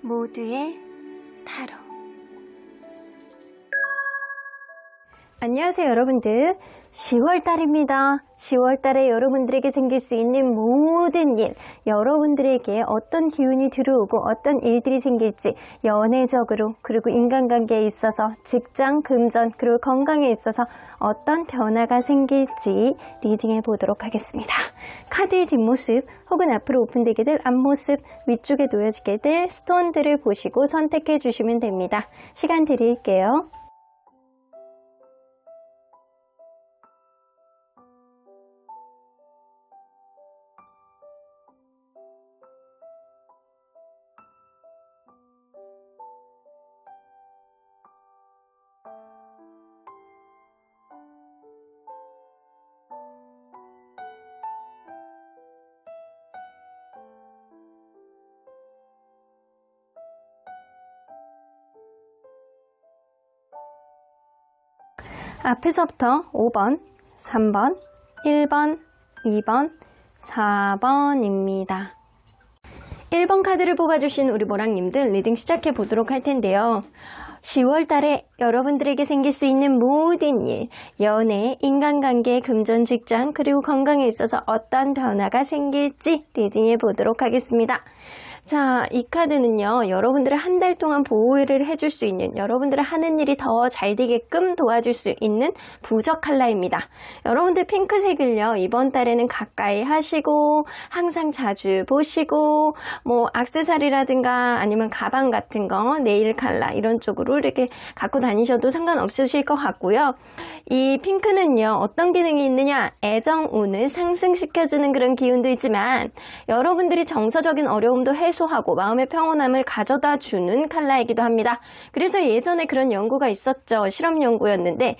모두의 타로. 안녕하세요 여러분들, 10월달입니다. 10월달에 여러분들에게 생길 수 있는 모든 일, 여러분들에게 어떤 기운이 들어오고 어떤 일들이 생길지, 연애적으로 그리고 인간관계에 있어서, 직장, 금전, 그리고 건강에 있어서 어떤 변화가 생길지 리딩해 보도록 하겠습니다. 카드의 뒷모습 혹은 앞으로 오픈되게 될 앞모습, 위쪽에 놓여지게 될 스톤들을 보시고 선택해 주시면 됩니다. 시간 드릴게요. 앞에서부터 5번, 3번, 1번, 2번, 4번입니다. 1번 카드를 뽑아주신 우리 모랑님들 리딩 시작해 보도록 할 텐데요. 10월 달에 여러분들에게 생길 수 있는 모든 일, 연애, 인간관계, 금전, 직장, 그리고 건강에 있어서 어떤 변화가 생길지 리딩해 보도록 하겠습니다. 자, 이 카드는요, 여러분들을 한 달 동안 보호를 해줄 수 있는, 여러분들을 하는 일이 더 잘 되게끔 도와줄 수 있는 부적 컬러입니다. 여러분들 핑크색을요, 이번 달에는 가까이 하시고, 항상 자주 보시고, 뭐, 액세서리라든가 아니면 가방 같은 거, 네일 컬러, 이런 쪽으로 이렇게 갖고 다니셔도 상관없으실 것 같고요. 이 핑크는요, 어떤 기능이 있느냐, 애정운을 상승시켜주는 그런 기운도 있지만, 여러분들이 정서적인 어려움도 해소하고 마음의 평온함을 가져다 주는 컬러이기도 합니다. 그래서 예전에 그런 연구가 있었죠. 실험 연구였는데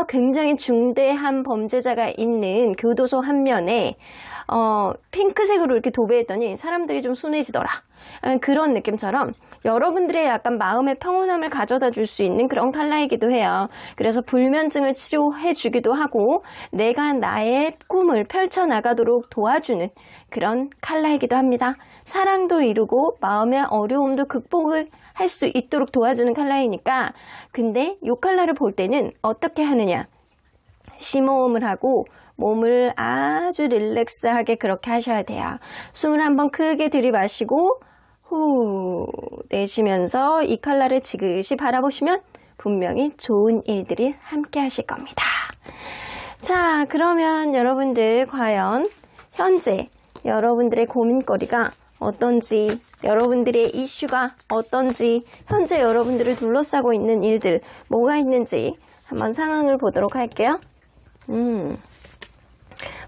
굉장히 중대한 범죄자가 있는 교도소 한 면에 핑크색으로 이렇게 도배했더니 사람들이 좀 순해지더라. 그런 느낌처럼 여러분들의 약간 마음의 평온함을 가져다 줄 수 있는 그런 컬러이기도 해요. 그래서 불면증을 치료해 주기도 하고 내가 나의 꿈을 펼쳐나가도록 도와주는 그런 컬러이기도 합니다. 사랑도 이루고 마음의 어려움도 극복을 할 수 있도록 도와주는 컬러이니까, 근데 이 컬러를 볼 때는 어떻게 하느냐, 심호흡을 하고 몸을 아주 릴렉스하게 그렇게 하셔야 돼요. 숨을 한번 크게 들이마시고 후 내쉬면서 이 컬러를 지그시 바라보시면 분명히 좋은 일들이 함께 하실 겁니다. 자, 그러면 여러분들 과연 현재 여러분들의 고민거리가 어떤지, 여러분들의 이슈가 어떤지, 현재 여러분들을 둘러싸고 있는 일들 뭐가 있는지 한번 상황을 보도록 할게요.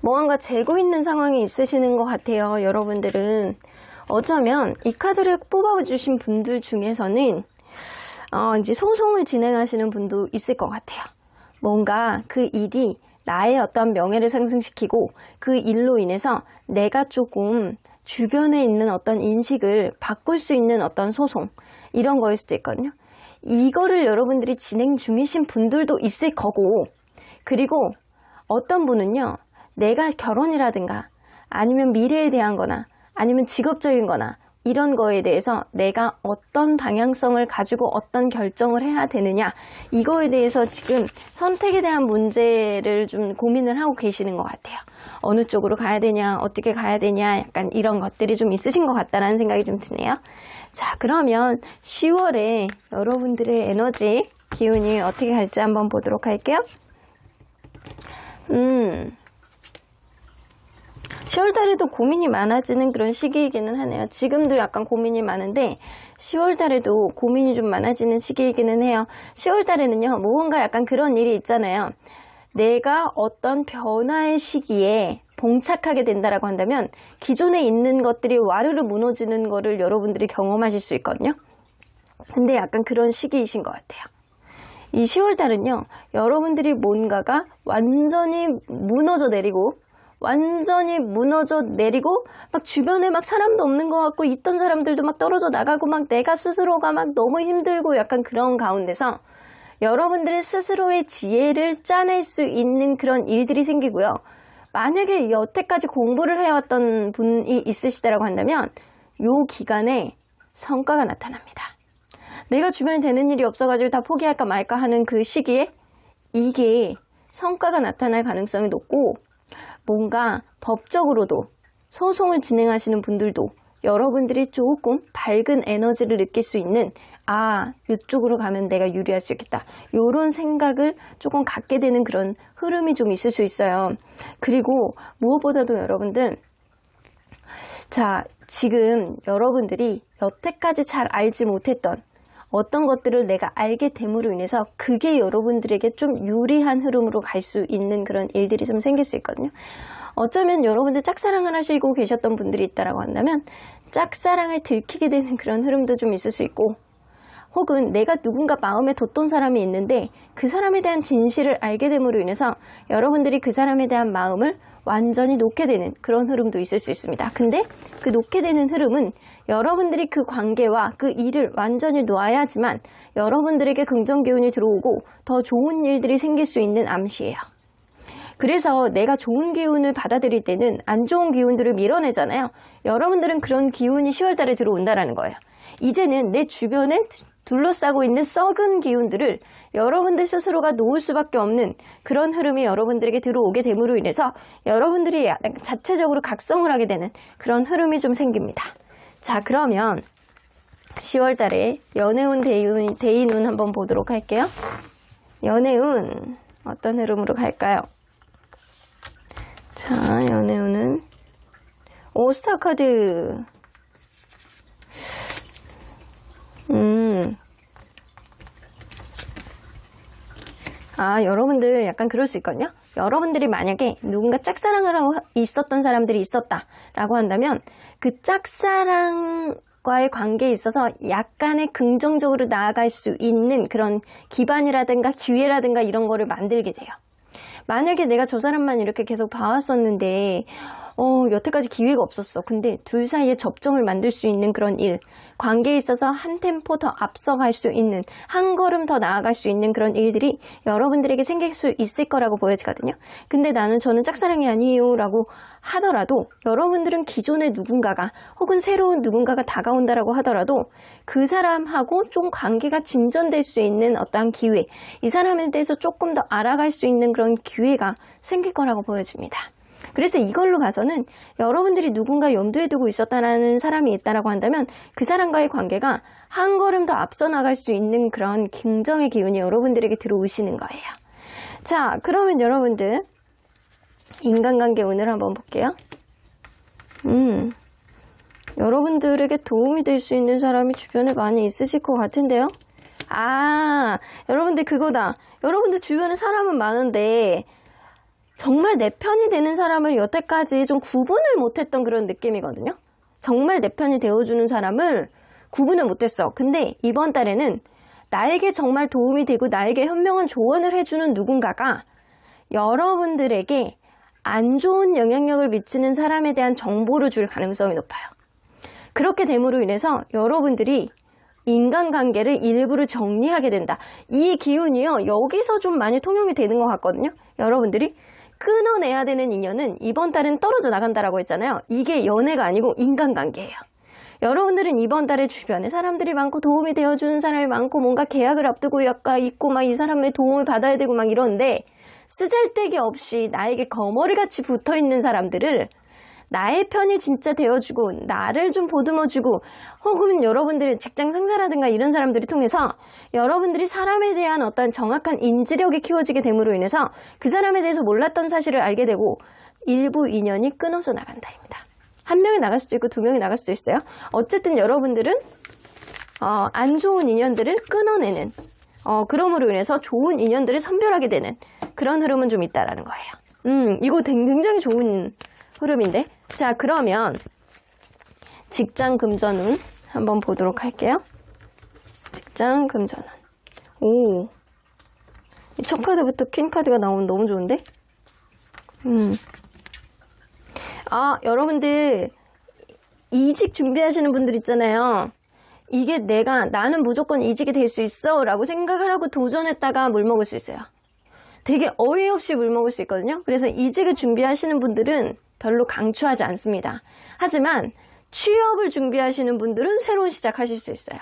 뭔가 재고 있는 상황이 있으시는 것 같아요. 여러분들은 어쩌면 이 카드를 뽑아주신 분들 중에서는 이제 소송을 진행하시는 분도 있을 것 같아요. 뭔가 그 일이 나의 어떤 명예를 상승시키고 그 일로 인해서 내가 조금 주변에 있는 어떤 인식을 바꿀 수 있는 어떤 소송, 이런 거일 수도 있거든요. 이거를 여러분들이 진행 중이신 분들도 있을 거고, 그리고 어떤 분은요, 내가 결혼이라든가 아니면 미래에 대한 거나 아니면 직업적인 거나 이런 거에 대해서 내가 어떤 방향성을 가지고 어떤 결정을 해야 되느냐, 이거에 대해서 지금 선택에 대한 문제를 좀 고민을 하고 계시는 것 같아요. 어느 쪽으로 가야 되냐, 어떻게 가야 되냐, 약간 이런 것들이 좀 있으신 것 같다라는 생각이 좀 드네요. 자, 그러면 10월에 여러분들의 에너지, 기운이 어떻게 갈지 한번 보도록 할게요. 10월달에도 고민이 많아지는 그런 시기이기는 하네요. 지금도 약간 고민이 많은데 10월달에도 고민이 좀 많아지는 시기이기는 해요. 10월달에는요, 뭔가 약간 그런 일이 있잖아요. 내가 어떤 변화의 시기에 봉착하게 된다라고 한다면 기존에 있는 것들이 와르르 무너지는 거를 여러분들이 경험하실 수 있거든요. 근데 약간 그런 시기이신 것 같아요. 이 10월달은요, 여러분들이 뭔가가 완전히 무너져 내리고 막 주변에 막 사람도 없는 것 같고 있던 사람들도 막 떨어져 나가고 막 내가 스스로가 막 너무 힘들고 약간 그런 가운데서 여러분들의 스스로의 지혜를 짜낼 수 있는 그런 일들이 생기고요. 만약에 여태까지 공부를 해왔던 분이 있으시다라고 한다면 요 기간에 성과가 나타납니다. 내가 주변에 되는 일이 없어가지고 다 포기할까 말까 하는 그 시기에 이게 성과가 나타날 가능성이 높고, 뭔가 법적으로도 소송을 진행하시는 분들도 여러분들이 조금 밝은 에너지를 느낄 수 있는, 이쪽으로 가면 내가 유리할 수 있겠다, 이런 생각을 조금 갖게 되는 그런 흐름이 좀 있을 수 있어요. 그리고 무엇보다도 여러분들, 자, 지금 여러분들이 여태까지 잘 알지 못했던 어떤 것들을 내가 알게 됨으로 인해서 그게 여러분들에게 좀 유리한 흐름으로 갈 수 있는 그런 일들이 좀 생길 수 있거든요. 어쩌면 여러분들 짝사랑을 하시고 계셨던 분들이 있다라고 한다면 짝사랑을 들키게 되는 그런 흐름도 좀 있을 수 있고, 혹은 내가 누군가 마음에 뒀던 사람이 있는데 그 사람에 대한 진실을 알게 됨으로 인해서 여러분들이 그 사람에 대한 마음을 완전히 놓게 되는 그런 흐름도 있을 수 있습니다. 근데 그 놓게 되는 흐름은 여러분들이 그 관계와 그 일을 완전히 놔야지만 여러분들에게 긍정 기운이 들어오고 더 좋은 일들이 생길 수 있는 암시예요. 그래서 내가 좋은 기운을 받아들일 때는 안 좋은 기운들을 밀어내잖아요. 여러분들은 그런 기운이 10월 달에 들어온다라는 거예요. 이제는 내 주변에 둘러싸고 있는 썩은 기운들을 여러분들 스스로가 놓을 수밖에 없는 그런 흐름이 여러분들에게 들어오게 됨으로 인해서 여러분들이 자체적으로 각성을 하게 되는 그런 흐름이 좀 생깁니다. 자, 그러면 10월 달에 연애운 대인운 한번 보도록 할게요. 연애운 어떤 흐름으로 갈까요? 자, 연애운은 스타 카드. 여러분들 약간 그럴 수 있거든요. 여러분들이 만약에 누군가 짝사랑을 하고 있었던 사람들이 있었다라고 한다면 그 짝사랑과의 관계에 있어서 약간의 긍정적으로 나아갈 수 있는 그런 기반이라든가 기회라든가 이런 거를 만들게 돼요. 만약에 내가 저 사람만 이렇게 계속 봐왔었는데 여태까지 기회가 없었어. 근데 둘 사이에 접점을 만들 수 있는 그런 일, 관계에 있어서 한 템포 더 앞서갈 수 있는, 한 걸음 더 나아갈 수 있는 그런 일들이 여러분들에게 생길 수 있을 거라고 보여지거든요. 근데 저는 짝사랑이 아니에요 라고 하더라도 여러분들은 기존의 누군가가 혹은 새로운 누군가가 다가온다라고 하더라도 그 사람하고 좀 관계가 진전될 수 있는 어떠한 기회, 이 사람에 대해서 조금 더 알아갈 수 있는 그런 기회가 생길 거라고 보여집니다. 그래서 이걸로 봐서는 여러분들이 누군가 염두에 두고 있었다라는 사람이 있다라고 한다면 그 사람과의 관계가 한 걸음 더 앞서 나갈 수 있는 그런 긍정의 기운이 여러분들에게 들어오시는 거예요. 자, 그러면 여러분들 인간관계 오늘 한번 볼게요. 여러분들에게 도움이 될 수 있는 사람이 주변에 많이 있으실 것 같은데요. 여러분들 그거다. 여러분들 주변에 사람은 많은데 정말 내 편이 되는 사람을 여태까지 좀 구분을 못했던 그런 느낌이거든요. 정말 내 편이 되어주는 사람을 구분을 못했어. 근데 이번 달에는 나에게 정말 도움이 되고 나에게 현명한 조언을 해주는 누군가가 여러분들에게 안 좋은 영향력을 미치는 사람에 대한 정보를 줄 가능성이 높아요. 그렇게 됨으로 인해서 여러분들이 인간관계를 일부러 정리하게 된다. 이 기운이요, 여기서 좀 많이 통용이 되는 것 같거든요. 여러분들이 끊어내야 되는 인연은 이번 달은 떨어져 나간다라고 했잖아요. 이게 연애가 아니고 인간관계예요. 여러분들은 이번 달에 주변에 사람들이 많고 도움이 되어주는 사람이 많고 뭔가 계약을 앞두고 약간 있고 막 이 사람의 도움을 받아야 되고 막 이러는데 쓰잘데기 없이 나에게 거머리같이 붙어있는 사람들을 나의 편이 진짜 되어주고 나를 좀 보듬어주고, 혹은 여러분들 직장 상사라든가 이런 사람들이 통해서 여러분들이 사람에 대한 어떤 정확한 인지력이 키워지게 됨으로 인해서 그 사람에 대해서 몰랐던 사실을 알게 되고 일부 인연이 끊어서 나간다입니다. 한 명이 나갈 수도 있고 두 명이 나갈 수도 있어요. 어쨌든 여러분들은 안 좋은 인연들을 끊어내는, 그럼으로 인해서 좋은 인연들을 선별하게 되는 그런 흐름은 좀 있다라는 거예요. 이거 굉장히 좋은 흐름인데. 자, 그러면 직장 금전운 한번 보도록 할게요. 직장 금전운. 이 첫 카드부터 퀸 카드가 나오면 너무 좋은데? 여러분들 이직 준비하시는 분들 있잖아요. 이게 나는 무조건 이직이 될 수 있어 라고 생각을 하고 도전했다가 물먹을 수 있어요. 되게 어이없이 물먹을 수 있거든요. 그래서 이직을 준비하시는 분들은 별로 강추하지 않습니다. 하지만 취업을 준비하시는 분들은 새로운 시작하실 수 있어요.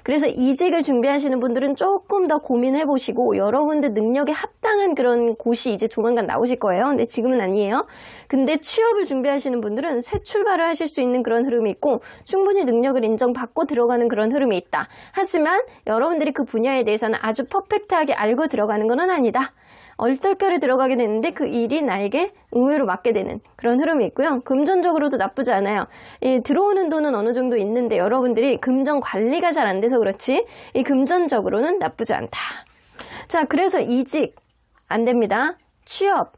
그래서 이직을 준비하시는 분들은 조금 더 고민해 보시고 여러분들 능력에 합당한 그런 곳이 이제 조만간 나오실 거예요. 근데 지금은 아니에요. 근데 취업을 준비하시는 분들은 새 출발을 하실 수 있는 그런 흐름이 있고 충분히 능력을 인정받고 들어가는 그런 흐름이 있다. 하지만 여러분들이 그 분야에 대해서는 아주 퍼펙트하게 알고 들어가는 건 아니다. 얼떨결에 들어가게 되는데 그 일이 나에게 의외로 맞게 되는 그런 흐름이 있고요. 금전적으로도 나쁘지 않아요. 들어오는 돈은 어느 정도 있는데 여러분들이 금전 관리가 잘 안 돼서 그렇지 이 금전적으로는 나쁘지 않다. 자, 그래서 이직 안 됩니다. 취업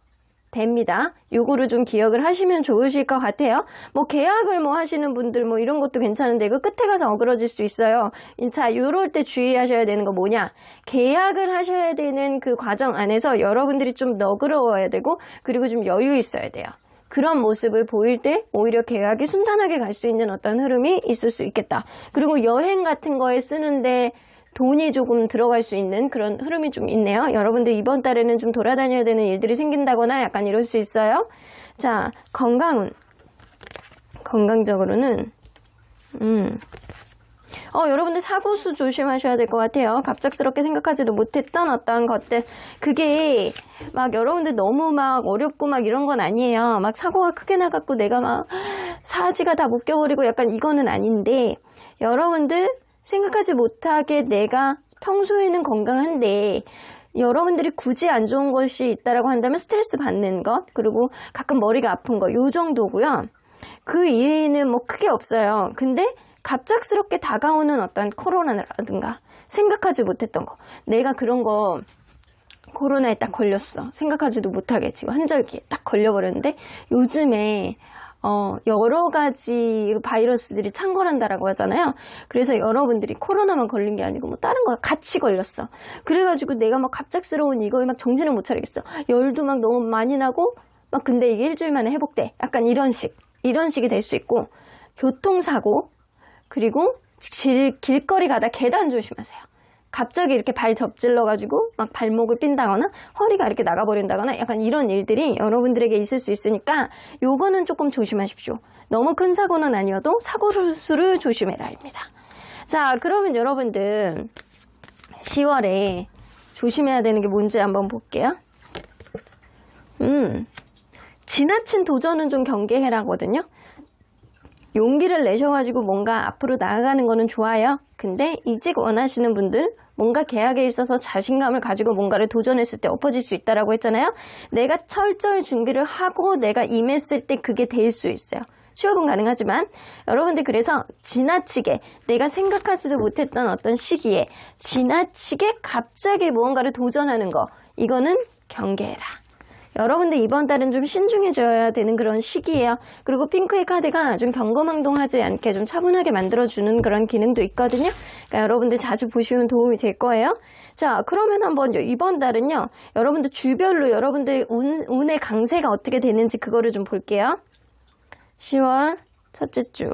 됩니다. 요거를 좀 기억을 하시면 좋으실 것 같아요. 뭐 계약을 뭐 하시는 분들 뭐 이런 것도 괜찮은데 이거 끝에 가서 어그러질 수 있어요. 자, 요럴 때 주의하셔야 되는 거 뭐냐? 계약을 하셔야 되는 그 과정 안에서 여러분들이 좀 너그러워야 되고 그리고 좀 여유 있어야 돼요. 그런 모습을 보일 때 오히려 계약이 순탄하게 갈 수 있는 어떤 흐름이 있을 수 있겠다. 그리고 여행 같은 거에 쓰는데 돈이 조금 들어갈 수 있는 그런 흐름이 좀 있네요. 여러분들 이번 달에는 좀 돌아다녀야 되는 일들이 생긴다거나 약간 이럴 수 있어요. 자, 건강은 건강적으로는 여러분들 사고수 조심하셔야 될 것 같아요. 갑작스럽게 생각하지도 못했던 어떤 것들 그게 막 여러분들 너무 막 어렵고 막 이런 건 아니에요. 막 사고가 크게 나갖고 내가 막 사지가 다 묶여버리고 약간 이거는 아닌데 여러분들 생각하지 못하게 내가 평소에는 건강한데 여러분들이 굳이 안 좋은 것이 있다라고 한다면 스트레스 받는 것 그리고 가끔 머리가 아픈 거 요 정도고요. 그 이외에는 뭐 크게 없어요. 근데 갑작스럽게 다가오는 어떤 코로나라든가 생각하지 못했던 거 내가 그런 거 코로나에 딱 걸렸어. 생각하지도 못하게 지금 한절기에 딱 걸려버렸는데 요즘에 여러 가지 바이러스들이 창궐한다라고 하잖아요. 그래서 여러분들이 코로나만 걸린 게 아니고 뭐 다른 거 같이 걸렸어. 그래가지고 내가 막 갑작스러운 이거에 막 정신을 못 차리겠어. 열도 막 너무 많이 나고 막 근데 이게 일주일 만에 회복돼. 약간 이런 식이 될 수 있고 교통사고 그리고 길거리 가다 계단 조심하세요. 갑자기 이렇게 발 접질러가지고 막 발목을 삔다거나 허리가 이렇게 나가버린다거나 약간 이런 일들이 여러분들에게 있을 수 있으니까 요거는 조금 조심하십시오. 너무 큰 사고는 아니어도 사고수를 조심해라입니다. 자, 그러면 여러분들 10월에 조심해야 되는 게 뭔지 한번 볼게요. 지나친 도전은 좀 경계해라거든요. 용기를 내셔가지고 뭔가 앞으로 나아가는 거는 좋아요. 근데 이직 원하시는 분들 뭔가 계약에 있어서 자신감을 가지고 뭔가를 도전했을 때 엎어질 수 있다라고 했잖아요. 내가 철저히 준비를 하고 내가 임했을 때 그게 될 수 있어요. 취업은 가능하지만 여러분들 그래서 지나치게 내가 생각하지도 못했던 어떤 시기에 지나치게 갑자기 무언가를 도전하는 거 이거는 경계해라. 여러분들 이번 달은 좀 신중해져야 되는 그런 시기예요. 그리고 핑크의 카드가 좀 경거망동하지 않게 좀 차분하게 만들어주는 그런 기능도 있거든요. 그러니까 여러분들 자주 보시면 도움이 될 거예요. 자, 그러면 한번 이번 달은요. 여러분들 주별로 여러분들 운의 강세가 어떻게 되는지 그거를 좀 볼게요. 10월 첫째 주,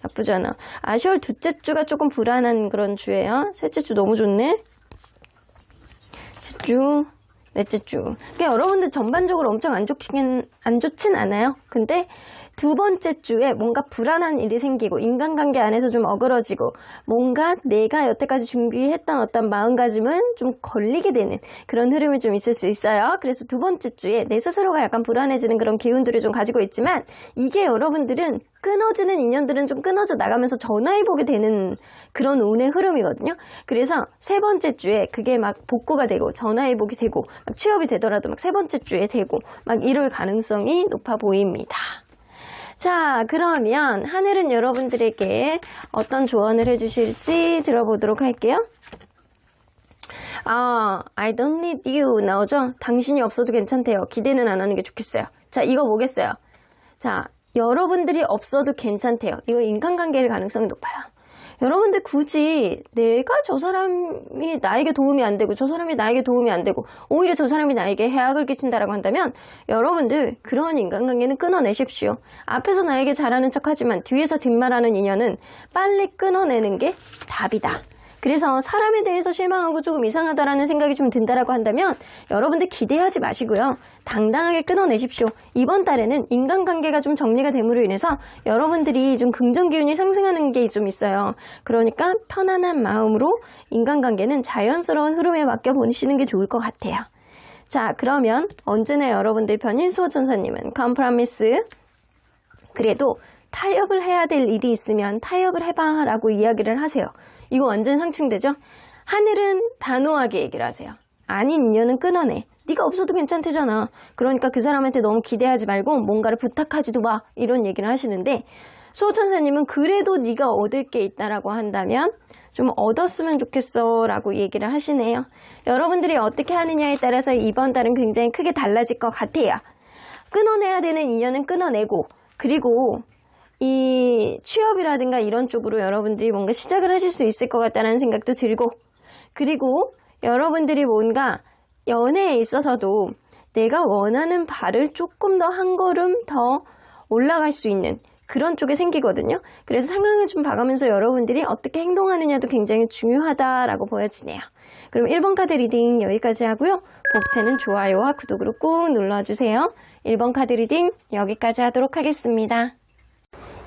나쁘지 않아. 10월 둘째 주가 조금 불안한 그런 주예요. 셋째 주 너무 좋네. 셋째 주. 넷째 주. 그러니까 여러분들 전반적으로 엄청 안 좋진 않아요. 근데 두 번째 주에 뭔가 불안한 일이 생기고 인간관계 안에서 좀 어그러지고 뭔가 내가 여태까지 준비했던 어떤 마음가짐을 좀 걸리게 되는 그런 흐름이 좀 있을 수 있어요. 그래서 두 번째 주에 내 스스로가 약간 불안해지는 그런 기운들을 좀 가지고 있지만 이게 여러분들은 끊어지는 인연들은 좀 끊어져 나가면서 전화해보게 되는 그런 운의 흐름이거든요. 그래서 세 번째 주에 그게 막 복구가 되고 전화해보게 되고 막 취업이 되더라도 막 세 번째 주에 되고 막 이럴 가능성이 높아 보입니다. 자, 그러면 하늘은 여러분들에게 어떤 조언을 해주실지 들어보도록 할게요. I don't need you 나오죠? 당신이 없어도 괜찮대요. 기대는 안 하는 게 좋겠어요. 자, 이거 뭐겠어요? 자, 여러분들이 없어도 괜찮대요. 이거 인간관계일 가능성이 높아요. 여러분들 굳이 내가 저 사람이 나에게 도움이 안 되고 저 사람이 나에게 도움이 안 되고 오히려 저 사람이 나에게 해악을 끼친다라고 한다면 여러분들 그런 인간관계는 끊어내십시오. 앞에서 나에게 잘하는 척하지만 뒤에서 뒷말하는 인연은 빨리 끊어내는 게 답이다. 그래서 사람에 대해서 실망하고 조금 이상하다라는 생각이 좀 든다라고 한다면 여러분들 기대하지 마시고요. 당당하게 끊어내십시오. 이번 달에는 인간관계가 좀 정리가 됨으로 인해서 여러분들이 좀 긍정 기운이 상승하는 게 좀 있어요. 그러니까 편안한 마음으로 인간관계는 자연스러운 흐름에 맡겨 보시는 게 좋을 것 같아요. 자, 그러면 언제나 여러분들 편인 수호천사님은 컴프라미스, 그래도 타협을 해야 될 일이 있으면 타협을 해봐 라고 이야기를 하세요. 이거 완전 상충되죠? 하늘은 단호하게 얘기를 하세요. 아닌 인연은 끊어내. 네가 없어도 괜찮대잖아. 그러니까 그 사람한테 너무 기대하지 말고 뭔가를 부탁하지도 마. 이런 얘기를 하시는데 수호천사님은 그래도 네가 얻을 게 있다라고 한다면 좀 얻었으면 좋겠어 라고 얘기를 하시네요. 여러분들이 어떻게 하느냐에 따라서 이번 달은 굉장히 크게 달라질 것 같아요. 끊어내야 되는 인연은 끊어내고, 그리고 이 취업이라든가 이런 쪽으로 여러분들이 뭔가 시작을 하실 수 있을 것 같다는 생각도 들고, 그리고 여러분들이 뭔가 연애에 있어서도 내가 원하는 바를 조금 더 한 걸음 더 올라갈 수 있는 그런 쪽에 생기거든요. 그래서 상황을 좀 봐가면서 여러분들이 어떻게 행동하느냐도 굉장히 중요하다라고 보여지네요. 그럼 1번 카드 리딩 여기까지 하고요. 복채는 좋아요와 구독으로 꾹 눌러주세요. 1번 카드 리딩 여기까지 하도록 하겠습니다.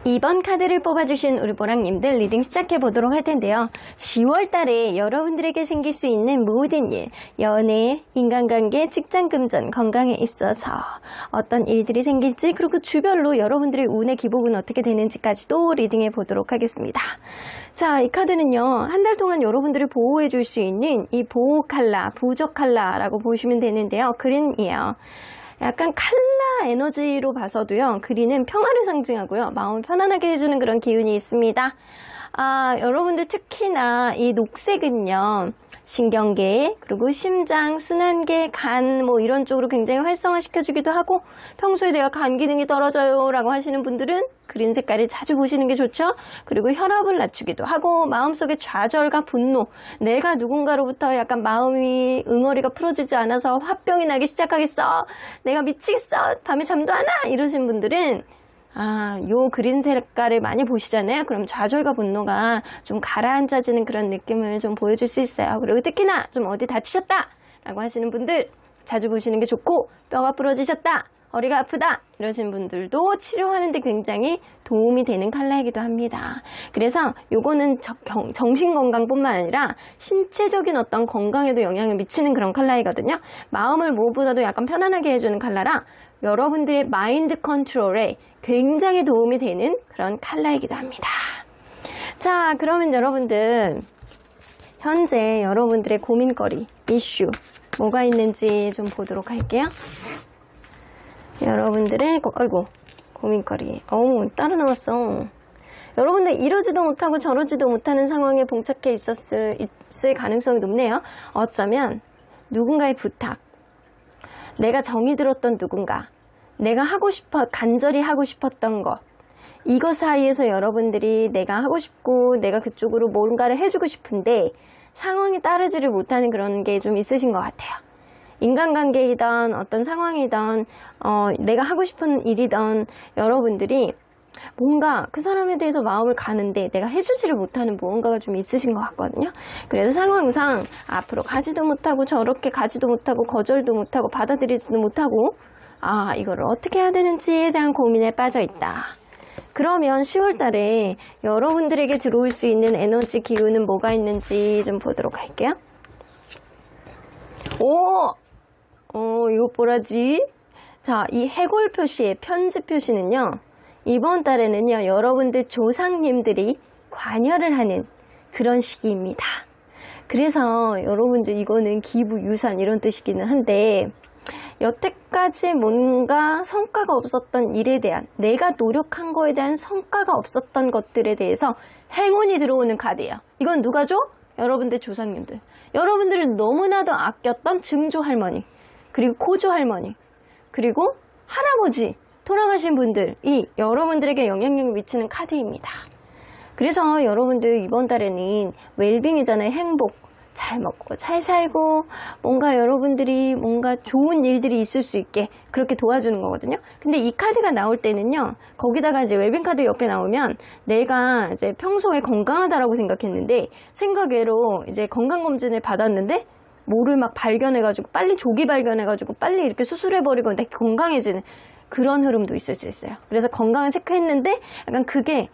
2번 카드를 뽑아주신 우리 보랑님들 리딩 시작해보도록 할 텐데요. 10월 달에 여러분들에게 생길 수 있는 모든 일, 연애, 인간관계, 직장금전, 건강에 있어서 어떤 일들이 생길지, 그리고 주별로 여러분들의 운의 기복은 어떻게 되는지까지도 리딩해보도록 하겠습니다. 자, 이 카드는요, 한 달 동안 여러분들을 보호해줄 수 있는 이 보호 칼라, 부적 칼라라고 보시면 되는데요. 그린이에요. 약간 칼라 에너지로 봐서도요, 그린은 평화를 상징하고요, 마음을 편안하게 해주는 그런 기운이 있습니다. 여러분들 특히나 이 녹색은요, 신경계, 그리고 심장, 순환계, 간 뭐 이런 쪽으로 굉장히 활성화시켜주기도 하고, 평소에 내가 간 기능이 떨어져요 라고 하시는 분들은 그린 색깔을 자주 보시는 게 좋죠. 그리고 혈압을 낮추기도 하고, 마음속에 좌절과 분노, 내가 누군가로부터 약간 마음이 응어리가 풀어지지 않아서 화병이 나기 시작하겠어, 내가 미치겠어, 밤에 잠도 안 와, 이러신 분들은 요 그린 색깔을 많이 보시잖아요. 그럼 좌절과 분노가 좀 가라앉아지는 그런 느낌을 좀 보여줄 수 있어요. 그리고 특히나 좀 어디 다치셨다 라고 하시는 분들 자주 보시는 게 좋고, 뼈가 부러지셨다, 허리가 아프다 이러신 분들도 치료하는 데 굉장히 도움이 되는 컬러이기도 합니다. 그래서 요거는 정신건강뿐만 아니라 신체적인 어떤 건강에도 영향을 미치는 그런 컬러이거든요. 마음을 무엇보다도 약간 편안하게 해주는 컬러라 여러분들의 마인드 컨트롤에 굉장히 도움이 되는 그런 컬러이기도 합니다. 자, 그러면 여러분들 현재 여러분들의 고민거리, 이슈 뭐가 있는지 좀 보도록 할게요. 여러분들의 고민거리. 따로 나왔어. 여러분들 이러지도 못하고 저러지도 못하는 상황에 봉착해 있을 가능성이 높네요. 어쩌면 누군가의 부탁, 내가 정이 들었던 누군가, 내가 간절히 하고 싶었던 것, 이것 사이에서 여러분들이 내가 하고 싶고 내가 그쪽으로 뭔가를 해주고 싶은데 상황이 따르지를 못하는 그런 게 좀 있으신 것 같아요. 인간관계이든 어떤 상황이든 내가 하고 싶은 일이든 여러분들이 뭔가 그 사람에 대해서 마음을 가는데 내가 해주지를 못하는 무언가가 좀 있으신 것 같거든요. 그래서 상황상 앞으로 가지도 못하고 저렇게 가지도 못하고 거절도 못하고 받아들이지도 못하고 이거를 어떻게 해야 되는지에 대한 고민에 빠져 있다. 그러면 10월 달에 여러분들에게 들어올 수 있는 에너지 기운은 뭐가 있는지 좀 보도록 할게요. 이거 뭐라지? 자, 이 해골 표시의 편지 표시는요, 이번 달에는요, 여러분들 조상님들이 관여를 하는 그런 시기입니다. 그래서 여러분들 이거는 기부, 유산 이런 뜻이기는 한데, 여태까지 뭔가 성과가 없었던 일에 대한, 내가 노력한 거에 대한 성과가 없었던 것들에 대해서 행운이 들어오는 카드예요. 이건 누가 줘? 여러분들 조상님들. 여러분들은 너무나도 아꼈던 증조 할머니, 그리고 고조 할머니, 그리고 할아버지, 돌아가신 분들이 여러분들에게 영향력을 미치는 카드입니다. 그래서 여러분들 이번 달에는 웰빙이잖아요. 행복, 잘 먹고 잘 살고 뭔가 여러분들이 뭔가 좋은 일들이 있을 수 있게 그렇게 도와주는 거거든요. 근데 이 카드가 나올 때는요, 거기다가 이제 웰빙 카드 옆에 나오면 내가 이제 평소에 건강하다라고 생각했는데 생각외로 이제 건강검진을 받았는데 뭐를 막 발견해가지고 빨리 조기 발견해가지고 빨리 이렇게 수술해버리고 내가 건강해지는 그런 흐름도 있을 수 있어요. 그래서 건강을 체크했는데 약간 그게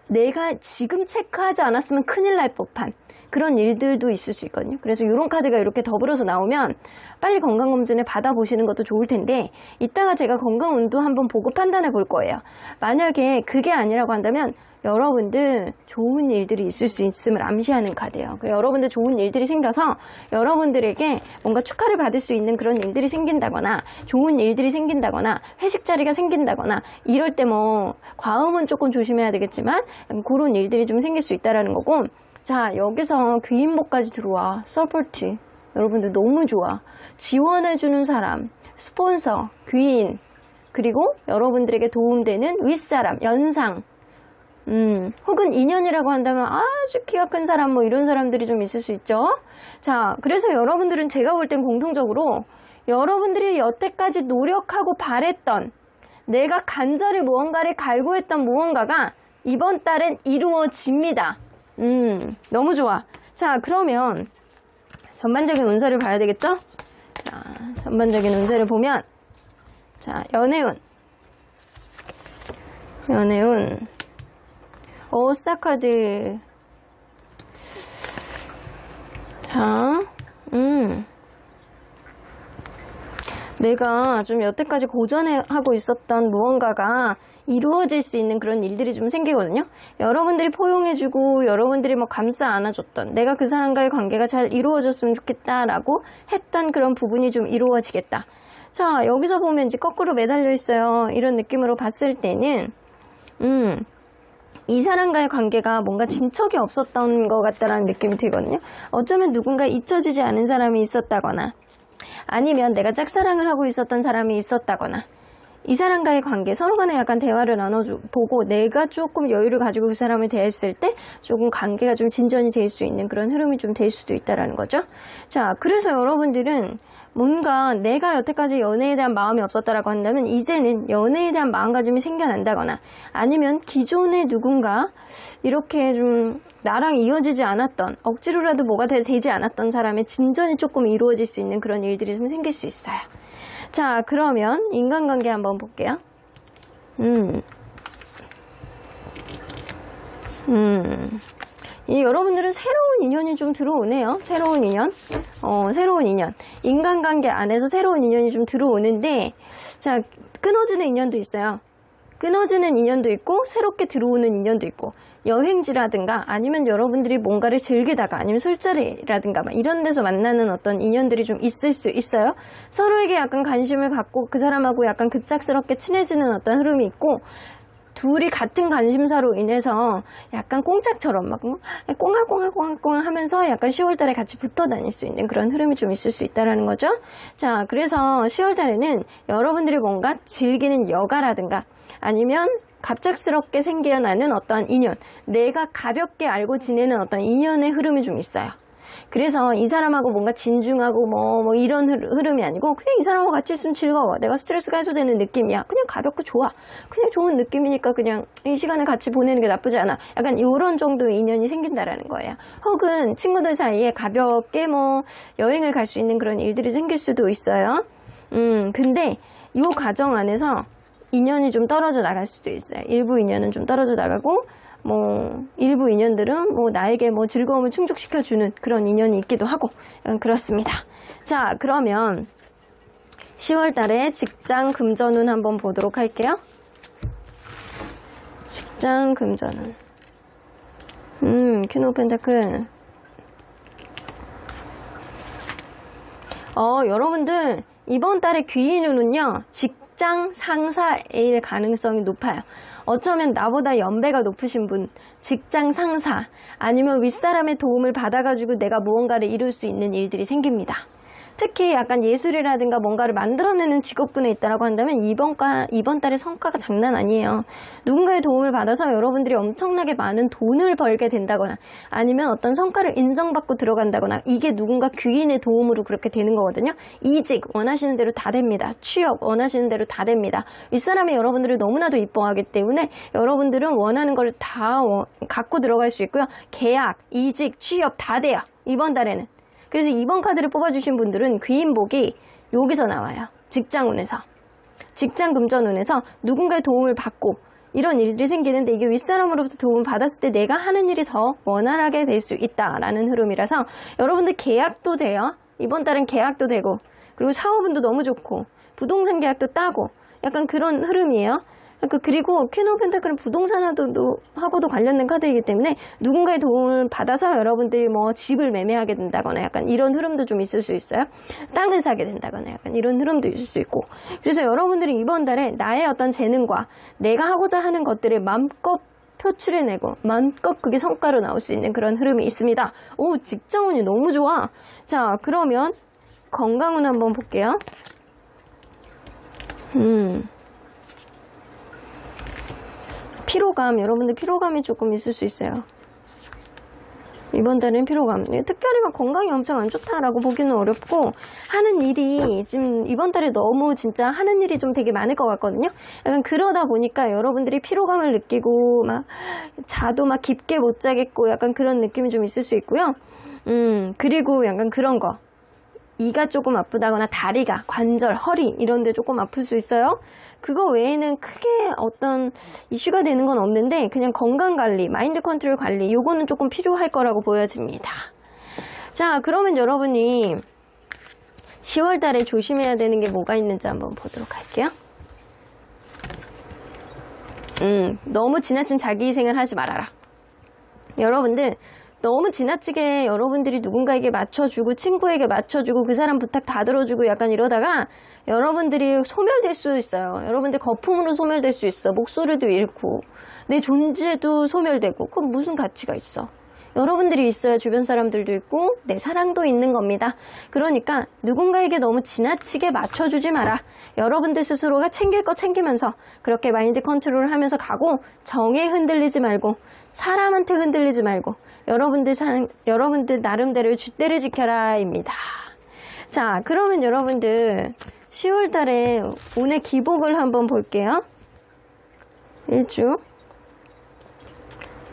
내가 지금 체크하지 않았으면 큰일 날 법한 그런 일들도 있을 수 있거든요. 그래서 이런 카드가 이렇게 더불어서 나오면 빨리 건강검진을 받아보시는 것도 좋을 텐데 이따가 제가 건강운도 한번 보고 판단해 볼 거예요. 만약에 그게 아니라고 한다면 여러분들 좋은 일들이 있을 수 있음을 암시하는 카드예요. 여러분들 좋은 일들이 생겨서 여러분들에게 뭔가 축하를 받을 수 있는 그런 일들이 생긴다거나 좋은 일들이 생긴다거나 회식 자리가 생긴다거나 이럴 때 뭐 과음은 조금 조심해야 되겠지만 그런 일들이 좀 생길 수 있다는 거고, 자, 여기서 귀인목까지 들어와. 서포트. 여러분들 너무 좋아. 지원해주는 사람, 스폰서, 귀인, 그리고 여러분들에게 도움되는 윗사람, 연상, 혹은 인연이라고 한다면 아주 키가 큰 사람, 뭐 이런 사람들이 좀 있을 수 있죠. 자, 그래서 여러분들은 제가 볼 땐 공통적으로 여러분들이 여태까지 노력하고 바랬던, 내가 간절히 무언가를 갈구했던 무언가가 이번 달엔 이루어집니다. 너무 좋아. 자, 그러면 전반적인 운세를 봐야 되겠죠? 자, 전반적인 운세를 보면, 자, 연애운. 스타카드. 자, 내가 좀 여태까지 고전하고 있었던 무언가가 이루어질 수 있는 그런 일들이 좀 생기거든요. 여러분들이 포용해주고 여러분들이 뭐 감싸 안아줬던, 내가 그 사람과의 관계가 잘 이루어졌으면 좋겠다라고 했던 그런 부분이 좀 이루어지겠다. 자, 여기서 보면 이제 거꾸로 매달려 있어요. 이런 느낌으로 봤을 때는 이 사람과의 관계가 뭔가 진척이 없었던 것 같다라는 느낌이 들거든요. 어쩌면 누군가 잊혀지지 않은 사람이 있었다거나, 아니면 내가 짝사랑을 하고 있었던 사람이 있었다거나, 이 사람과의 관계, 서로 간에 약간 대화를 나눠보고 내가 조금 여유를 가지고 그 사람을 대했을 때 조금 관계가 좀 진전이 될 수 있는 그런 흐름이 좀 될 수도 있다라는 거죠. 자, 그래서 여러분들은 뭔가 내가 여태까지 연애에 대한 마음이 없었다라고 한다면 이제는 연애에 대한 마음가짐이 생겨난다거나, 아니면 기존에 누군가 이렇게 좀 나랑 이어지지 않았던, 억지로라도 뭐가 되지 않았던 사람의 진전이 조금 이루어질 수 있는 그런 일들이 좀 생길 수 있어요. 자, 그러면 인간관계 한번 볼게요. 여러분들은 새로운 인연이 좀 들어오네요. 새로운 인연. 인간관계 안에서 새로운 인연이 좀 들어오는데, 자, 끊어지는 인연도 있어요. 끊어지는 인연도 있고 새롭게 들어오는 인연도 있고, 여행지라든가 아니면 여러분들이 뭔가를 즐기다가 아니면 술자리라든가 막 이런 데서 만나는 어떤 인연들이 좀 있을 수 있어요. 서로에게 약간 관심을 갖고 그 사람하고 약간 급작스럽게 친해지는 어떤 흐름이 있고, 둘이 같은 관심사로 인해서 약간 꽁짝처럼 막 꽁알꽁알 하면서 약간 10월달에 같이 붙어 다닐 수 있는 그런 흐름이 좀 있을 수 있다라는 거죠. 자, 그래서 10월달에는 여러분들이 뭔가 즐기는 여가라든가 아니면 갑작스럽게 생겨나는 어떤 인연, 내가 가볍게 알고 지내는 어떤 인연의 흐름이 좀 있어요. 그래서 이 사람하고 뭔가 진중하고 뭐 이런 흐름이 아니고 그냥 이 사람하고 같이 있으면 즐거워, 내가 스트레스가 해소되는 느낌이야, 그냥 가볍고 좋아, 그냥 좋은 느낌이니까 그냥 이 시간을 같이 보내는 게 나쁘지 않아, 약간 이런 정도의 인연이 생긴다라는 거예요. 혹은 친구들 사이에 가볍게 뭐 여행을 갈 수 있는 그런 일들이 생길 수도 있어요. 근데 이 과정 안에서 인연이 좀 떨어져 나갈 수도 있어요. 일부 인연은 좀 떨어져 나가고, 뭐 일부 인연들은 뭐 나에게 뭐 즐거움을 충족시켜주는 그런 인연이 있기도 하고, 그렇습니다. 자, 그러면 10월 달에 직장 금전운 한번 보도록 할게요. 직장 금전운. 퀸 오브 펜타클. 여러분들 이번 달에 귀인운은요, 직장 상사일 가능성이 높아요. 어쩌면 나보다 연배가 높으신 분, 직장 상사, 아니면 윗사람의 도움을 받아가지고 내가 무언가를 이룰 수 있는 일들이 생깁니다. 특히 약간 예술이라든가 뭔가를 만들어내는 직업군에 있다라고 한다면 이번 달의 성과가 장난 아니에요. 누군가의 도움을 받아서 여러분들이 엄청나게 많은 돈을 벌게 된다거나 아니면 어떤 성과를 인정받고 들어간다거나 이게 누군가 귀인의 도움으로 그렇게 되는 거거든요. 이직 원하시는 대로 다 됩니다. 취업 원하시는 대로 다 됩니다. 윗사람이 여러분들을 너무나도 이뻐하기 때문에 여러분들은 원하는 걸 다 갖고 들어갈 수 있고요. 계약, 이직, 취업 다 돼요. 이번 달에는. 그래서 이번 카드를 뽑아주신 분들은 귀인복이 여기서 나와요. 직장운에서. 직장금전운에서 누군가의 도움을 받고 이런 일들이 생기는데 이게 윗사람으로부터 도움을 받았을 때 내가 하는 일이 더 원활하게 될 수 있다라는 흐름이라서 여러분들 계약도 돼요. 이번 달은 계약도 되고 그리고 사업운도 너무 좋고 부동산 계약도 따고 약간 그런 흐름이에요. 그리고 퀸 오브 펜타클은 부동산하고도 관련된 카드이기 때문에 누군가의 도움을 받아서 여러분들이 뭐 집을 매매하게 된다거나 약간 이런 흐름도 좀 있을 수 있어요. 땅을 사게 된다거나 약간 이런 흐름도 있을 수 있고. 그래서 여러분들이 이번 달에 나의 어떤 재능과 내가 하고자 하는 것들을 마음껏 표출해내고 마음껏 그게 성과로 나올 수 있는 그런 흐름이 있습니다. 오, 직장운이 너무 좋아. 자, 그러면 건강운 한번 볼게요. 피로감, 여러분들 피로감이 조금 있을 수 있어요. 이번 달은 피로감. 특별히 막 건강이 엄청 안 좋다라고 보기는 어렵고 하는 일이 지금 이번 달에 너무 진짜 하는 일이 좀 되게 많을 것 같거든요. 약간 그러다 보니까 여러분들이 피로감을 느끼고 막 자도 막 깊게 못 자겠고 약간 그런 느낌이 좀 있을 수 있고요. 그리고 약간 그런 거. 이가 조금 아프다거나 다리가, 관절, 허리 이런 데 조금 아플 수 있어요. 그거 외에는 크게 어떤 이슈가 되는 건 없는데 그냥 건강관리, 마인드 컨트롤 관리 요거는 조금 필요할 거라고 보여집니다. 자, 그러면 여러분이 10월 달에 조심해야 되는 게 뭐가 있는지 한번 보도록 할게요. 너무 지나친 자기희생을 하지 말아라. 여러분들 너무 지나치게 여러분들이 누군가에게 맞춰주고 친구에게 맞춰주고 그 사람 부탁 다 들어주고 약간 이러다가 여러분들이 소멸될 수 있어요. 여러분들 거품으로 소멸될 수 있어. 목소리도 잃고 내 존재도 소멸되고 그건 무슨 가치가 있어. 여러분들이 있어야 주변 사람들도 있고 내 사랑도 있는 겁니다. 그러니까 누군가에게 너무 지나치게 맞춰주지 마라. 여러분들 스스로가 챙길 거 챙기면서 그렇게 마인드 컨트롤을 하면서 가고 정에 흔들리지 말고 사람한테 흔들리지 말고 여러분들 나름대로 줏대를 지켜라입니다. 자, 그러면 여러분들 10월 달에 운의 기복을 한번 볼게요. 1주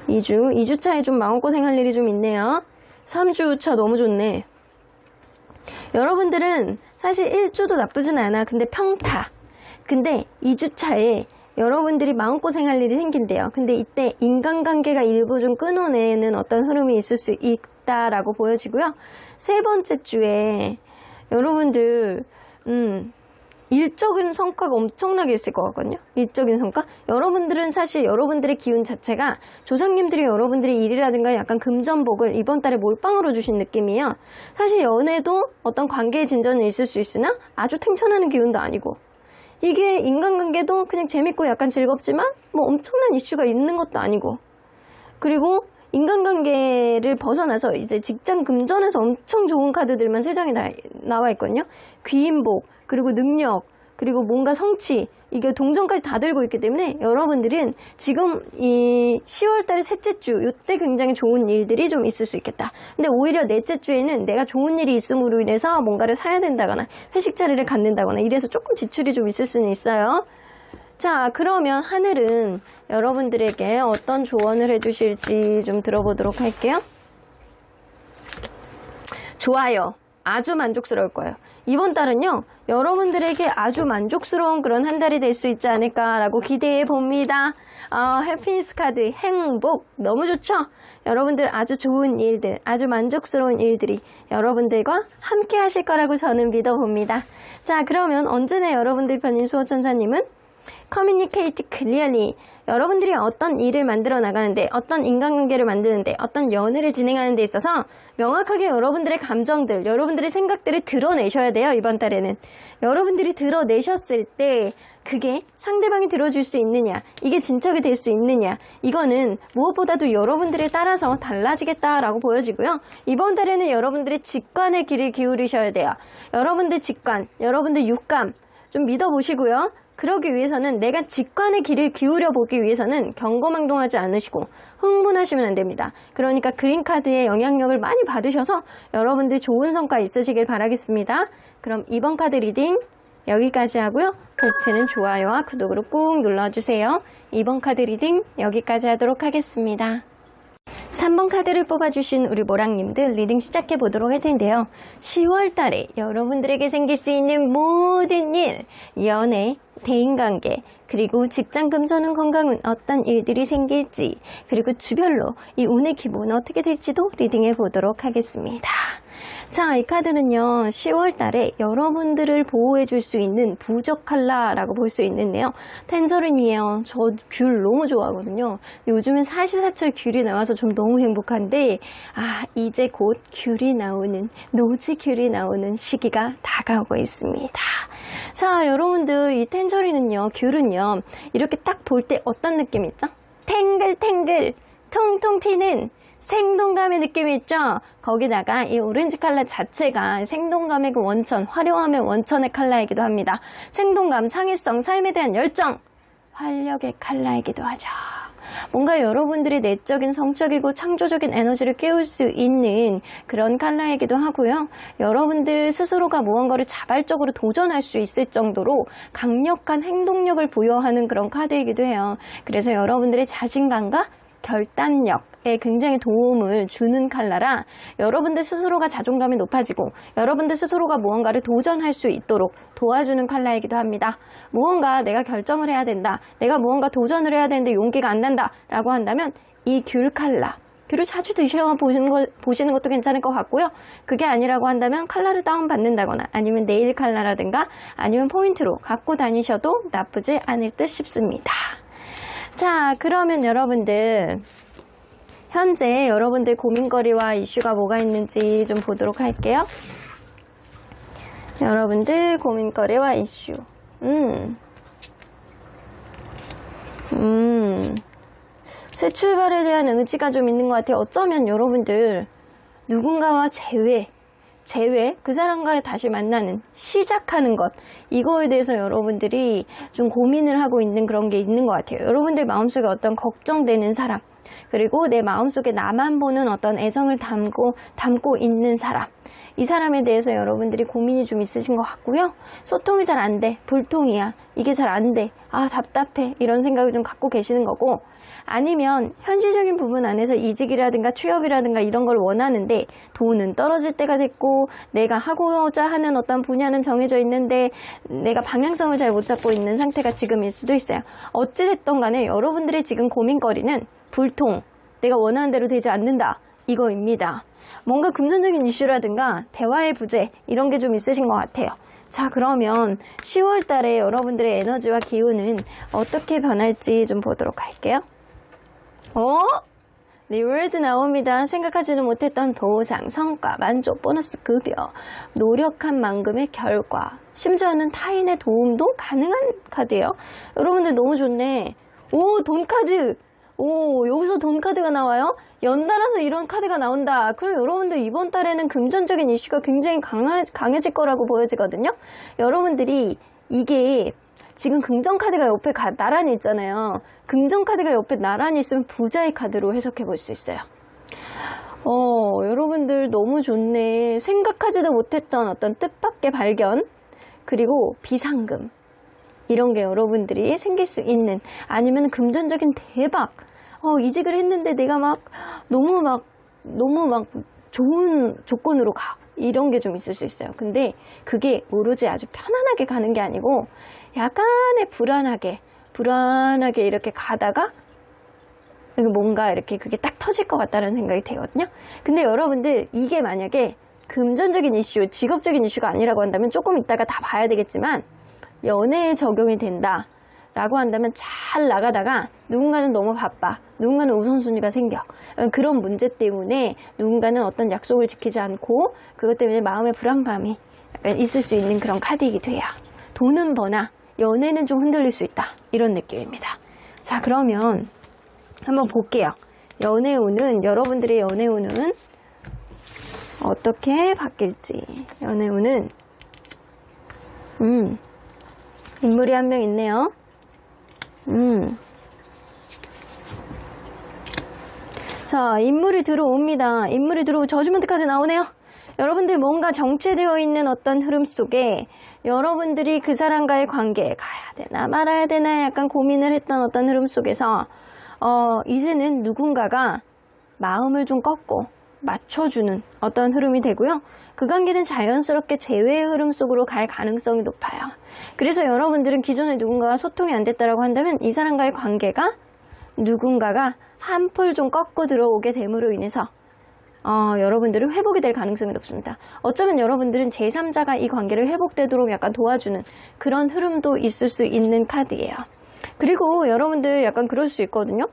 2주차에 좀 마음고생할 일이 좀 있네요. 3주차 너무 좋네. 여러분들은 사실 1주도 나쁘진 않아. 근데 평타. 근데 2주차에 여러분들이 마음고생할 일이 생긴대요. 근데 이때 인간관계가 일부 좀 끊어내는 어떤 흐름이 있을 수 있다라고 보여지고요. 세 번째 주에 여러분들 일적인 성과가 엄청나게 있을 것 같거든요. 일적인 성과? 여러분들은 사실 여러분들의 기운 자체가 조상님들이 여러분들의 일이라든가 약간 금전복을 이번 달에 몰빵으로 주신 느낌이에요. 사실 연애도 어떤 관계의 진전은 있을 수 있으나 아주 탱천하는 기운도 아니고 이게 인간관계도 그냥 재밌고 약간 즐겁지만 뭐 엄청난 이슈가 있는 것도 아니고 그리고 인간관계를 벗어나서 이제 직장 금전에서 엄청 좋은 카드들만 세 장이 나와 있거든요. 귀인복, 그리고 능력, 그리고 뭔가 성취, 이게 동전까지 다 들고 있기 때문에 여러분들은 지금 이 10월달 셋째 주, 이때 굉장히 좋은 일들이 좀 있을 수 있겠다. 근데 오히려 넷째 주에는 내가 좋은 일이 있음으로 인해서 뭔가를 사야 된다거나 회식 자리를 갖는다거나 이래서 조금 지출이 좀 있을 수는 있어요. 자, 그러면 하늘은 여러분들에게 어떤 조언을 해주실지 좀 들어보도록 할게요. 좋아요. 아주 만족스러울 거예요. 이번 달은요, 여러분들에게 아주 만족스러운 그런 한 달이 될 수 있지 않을까라고 기대해 봅니다. 해피니스 카드, 행복, 너무 좋죠? 여러분들 아주 좋은 일들, 아주 만족스러운 일들이 여러분들과 함께 하실 거라고 저는 믿어봅니다. 자, 그러면 언제나 여러분들 편인 수호천사님은 communicate clearly. 여러분들이 어떤 일을 만들어 나가는데, 어떤 인간관계를 만드는데, 어떤 연애를 진행하는 데 있어서 명확하게 여러분들의 감정들, 여러분들의 생각들을 드러내셔야 돼요. 이번 달에는 여러분들이 드러내셨을 때 그게 상대방이 들어줄 수 있느냐, 이게 진척이 될 수 있느냐, 이거는 무엇보다도 여러분들에 따라서 달라지겠다라고 보여지고요. 이번 달에는 여러분들의 직관의 길을 기울이셔야 돼요. 여러분들 직관, 여러분들 육감 좀 믿어보시고요. 그러기 위해서는, 내가 직관의 길을 기울여 보기 위해서는 경거망동하지 않으시고 흥분하시면 안 됩니다. 그러니까 그린카드의 영향력을 많이 받으셔서 여러분들 좋은 성과 있으시길 바라겠습니다. 그럼 이번 카드 리딩 여기까지 하고요. 복치는 좋아요와 구독으로 꾹 눌러주세요. 이번 카드 리딩 여기까지 하도록 하겠습니다. 3번 카드를 뽑아주신 우리 모랑님들 리딩 시작해 보도록 할 텐데요. 10월 달에 여러분들에게 생길 수 있는 모든 일, 연애, 대인관계, 그리고 직장 금전운 건강운 어떤 일들이 생길지, 그리고 주별로 이 운의 기본 어떻게 될지도 리딩해 보도록 하겠습니다. 자, 이 카드는요, 10월 달에 여러분들을 보호해 줄 수 있는 부적 컬러라고 볼 수 있는데요. 텐저린이에요. 저 귤 너무 좋아하거든요. 요즘은 사시사철 귤이 나와서 좀 너무 행복한데, 이제 곧 귤이 나오는, 노지 귤이 나오는 시기가 다가오고 있습니다. 자, 여러분들 이 텐저린은요, 귤은요, 이렇게 딱 볼 때 어떤 느낌 있죠? 탱글탱글, 통통 튀는 생동감의 느낌이 있죠? 거기다가 이 오렌지 컬러 자체가 생동감의 그 원천, 화려함의 원천의 컬러이기도 합니다. 생동감, 창의성, 삶에 대한 열정, 활력의 컬러이기도 하죠. 뭔가 여러분들이 내적인, 성적이고 창조적인 에너지를 깨울 수 있는 그런 컬러이기도 하고요. 여러분들 스스로가 무언가를 자발적으로 도전할 수 있을 정도로 강력한 행동력을 부여하는 그런 카드이기도 해요. 그래서 여러분들의 자신감과 결단력에 굉장히 도움을 주는 컬러라 여러분들 스스로가 자존감이 높아지고 여러분들 스스로가 무언가를 도전할 수 있도록 도와주는 컬러이기도 합니다. 무언가 내가 결정을 해야 된다, 내가 무언가 도전을 해야 되는데 용기가 안 난다 라고 한다면 이 귤 컬러, 귤을 자주 드셔보시는 것도 괜찮을 것 같고요. 그게 아니라고 한다면 컬러를 다운받는다거나 아니면 네일 컬러라든가 아니면 포인트로 갖고 다니셔도 나쁘지 않을 듯 싶습니다. 자, 그러면 여러분들 현재 여러분들 고민거리와 이슈가 뭐가 있는지 좀 보도록 할게요. 여러분들 고민거리와 이슈. 새 출발에 대한 의지가 좀 있는 것 같아요. 어쩌면 여러분들 누군가와 재회, 그 사람과의 다시 만나는, 시작하는 것, 이거에 대해서 여러분들이 좀 고민을 하고 있는 그런 게 있는 것 같아요. 여러분들 마음속에 어떤 걱정되는 사람, 그리고 내 마음속에 나만 보는 어떤 애정을 담고 있는 사람, 이 사람에 대해서 여러분들이 고민이 좀 있으신 것 같고요. 소통이 잘 안 돼, 불통이야, 이게 잘 안 돼, 답답해, 이런 생각을 좀 갖고 계시는 거고, 아니면 현실적인 부분 안에서 이직이라든가 취업이라든가 이런 걸 원하는데 돈은 떨어질 때가 됐고 내가 하고자 하는 어떤 분야는 정해져 있는데 내가 방향성을 잘 못 잡고 있는 상태가 지금일 수도 있어요. 어찌됐든 간에 여러분들의 지금 고민거리는 불통, 내가 원하는 대로 되지 않는다, 이거입니다. 뭔가 금전적인 이슈라든가 대화의 부재, 이런 게 좀 있으신 것 같아요. 자, 그러면 10월 달에 여러분들의 에너지와 기운은 어떻게 변할지 좀 보도록 할게요. 리워드 나옵니다. 생각하지는 못했던 보상, 성과, 만족, 보너스, 급여, 노력한 만큼의 결과, 심지어는 타인의 도움도 가능한 카드예요. 여러분들 너무 좋네. 돈 카드. 여기서 돈 카드가 나와요? 연달아서 이런 카드가 나온다. 그럼 여러분들 이번 달에는 금전적인 이슈가 굉장히 강해질 거라고 보여지거든요. 여러분들이 이게 지금 긍정카드가 옆에 나란히 있잖아요. 긍정카드가 옆에 나란히 있으면 부자의 카드로 해석해 볼 수 있어요. 여러분들 너무 좋네. 생각하지도 못했던 어떤 뜻밖의 발견, 그리고 비상금, 이런 게 여러분들이 생길 수 있는, 아니면 금전적인 대박, 이직을 했는데 내가 너무 좋은 조건으로 가, 이런 게 좀 있을 수 있어요. 근데 그게 오로지 아주 편안하게 가는 게 아니고 약간의 불안하게 이렇게 가다가 뭔가 이렇게 그게 딱 터질 것 같다는 생각이 들거든요. 근데 여러분들 이게 만약에 금전적인 이슈, 직업적인 이슈가 아니라고 한다면 조금 이따가 다 봐야 되겠지만 연애에 적용이 된다 라고 한다면 잘 나가다가 누군가는 너무 바빠, 누군가는 우선순위가 생겨. 그런 문제 때문에 누군가는 어떤 약속을 지키지 않고 그것 때문에 마음의 불안감이 약간 있을 수 있는 그런 카드이기도 해요. 돈은 버나 연애는 좀 흔들릴 수 있다, 이런 느낌입니다. 자, 그러면 한번 볼게요. 연애운은, 여러분들의 연애운은 어떻게 바뀔지. 연애운은 인물이 한 명 있네요. 자, 인물이 들어옵니다. 인물이 들어오고 저주먼트 카드 나오네요. 여러분들 뭔가 정체되어 있는 어떤 흐름 속에 여러분들이 그 사람과의 관계에 가야 되나 말아야 되나 약간 고민을 했던 어떤 흐름 속에서 이제는 누군가가 마음을 좀 꺾고 맞춰주는 어떤 흐름이 되고요. 그 관계는 자연스럽게 재회의 흐름 속으로 갈 가능성이 높아요. 그래서 여러분들은 기존에 누군가가 소통이 안 됐다고 한다면 이 사람과의 관계가 누군가가 한풀 좀 꺾고 들어오게 됨으로 인해서 여러분들은 회복이 될 가능성이 높습니다. 어쩌면 여러분들은 제3자가 이 관계를 회복되도록 약간 도와주는 그런 흐름도 있을 수 있는 카드예요. 그리고 여러분들 약간 그럴 수 있거든요.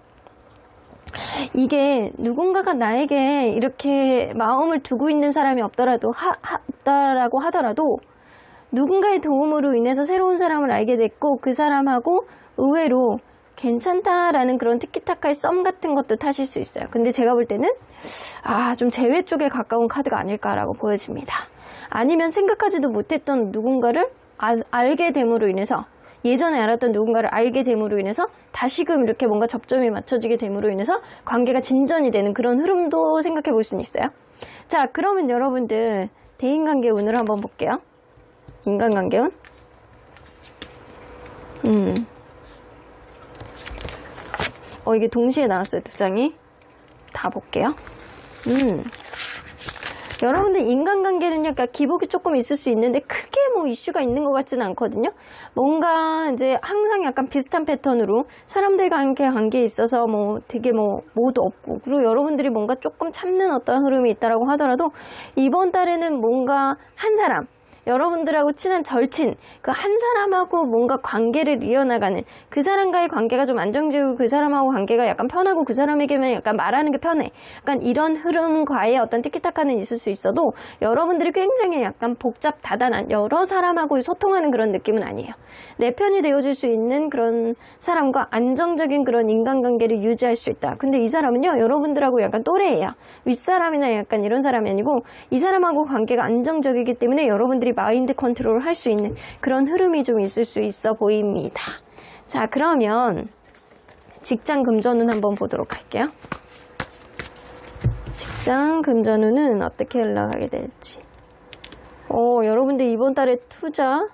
이게 누군가가 나에게 이렇게 마음을 두고 있는 사람이 없다라고 하더라도 누군가의 도움으로 인해서 새로운 사람을 알게 됐고 그 사람하고 의외로 괜찮다라는 그런 티키타카의 썸 같은 것도 타실 수 있어요. 근데 제가 볼 때는 좀 재회 쪽에 가까운 카드가 아닐까라고 보여집니다. 아니면 생각하지도 못했던 누군가를 알게 됨으로 인해서, 예전에 알았던 누군가를 알게 됨으로 인해서 다시금 이렇게 뭔가 접점이 맞춰지게 됨으로 인해서 관계가 진전이 되는 그런 흐름도 생각해 볼 수는 있어요. 자, 그러면 여러분들 대인관계 운을 한번 볼게요. 인간관계 운. 이게 동시에 나왔어요. 두 장이. 다 볼게요. 여러분들 인간관계는 약간 기복이 조금 있을 수 있는데 크게 뭐 이슈가 있는 것 같지는 않거든요. 뭔가 이제 항상 약간 비슷한 패턴으로 사람들과 함께 관계에 있어서 뭐 되게 뭐도 없고, 그리고 여러분들이 뭔가 조금 참는 어떤 흐름이 있다라고 하더라도 이번 달에는 뭔가 한 사람, 여러분들하고 친한 절친, 그 한 사람하고 뭔가 관계를 이어나가는, 그 사람과의 관계가 좀 안정적이고 그 사람하고 관계가 약간 편하고 그 사람에게만 약간 말하는 게 편해. 약간 이런 흐름과의 어떤 티키타카는 있을 수 있어도 여러분들이 굉장히 약간 복잡 다단한 여러 사람하고 소통하는 그런 느낌은 아니에요. 내 편이 되어줄 수 있는 그런 사람과 안정적인 그런 인간관계를 유지할 수 있다. 근데 이 사람은요, 여러분들하고 약간 또래예요. 윗사람이나 약간 이런 사람이 아니고 이 사람하고 관계가 안정적이기 때문에 여러분들이 마인드 컨트롤을 할 수 있는 그런 흐름이 좀 있을 수 있어 보입니다. 자, 그러면 직장 금전운 한번 보도록 할게요. 직장 금전운은 어떻게 흘러가게 될지. 여러분들 이번 달에 투자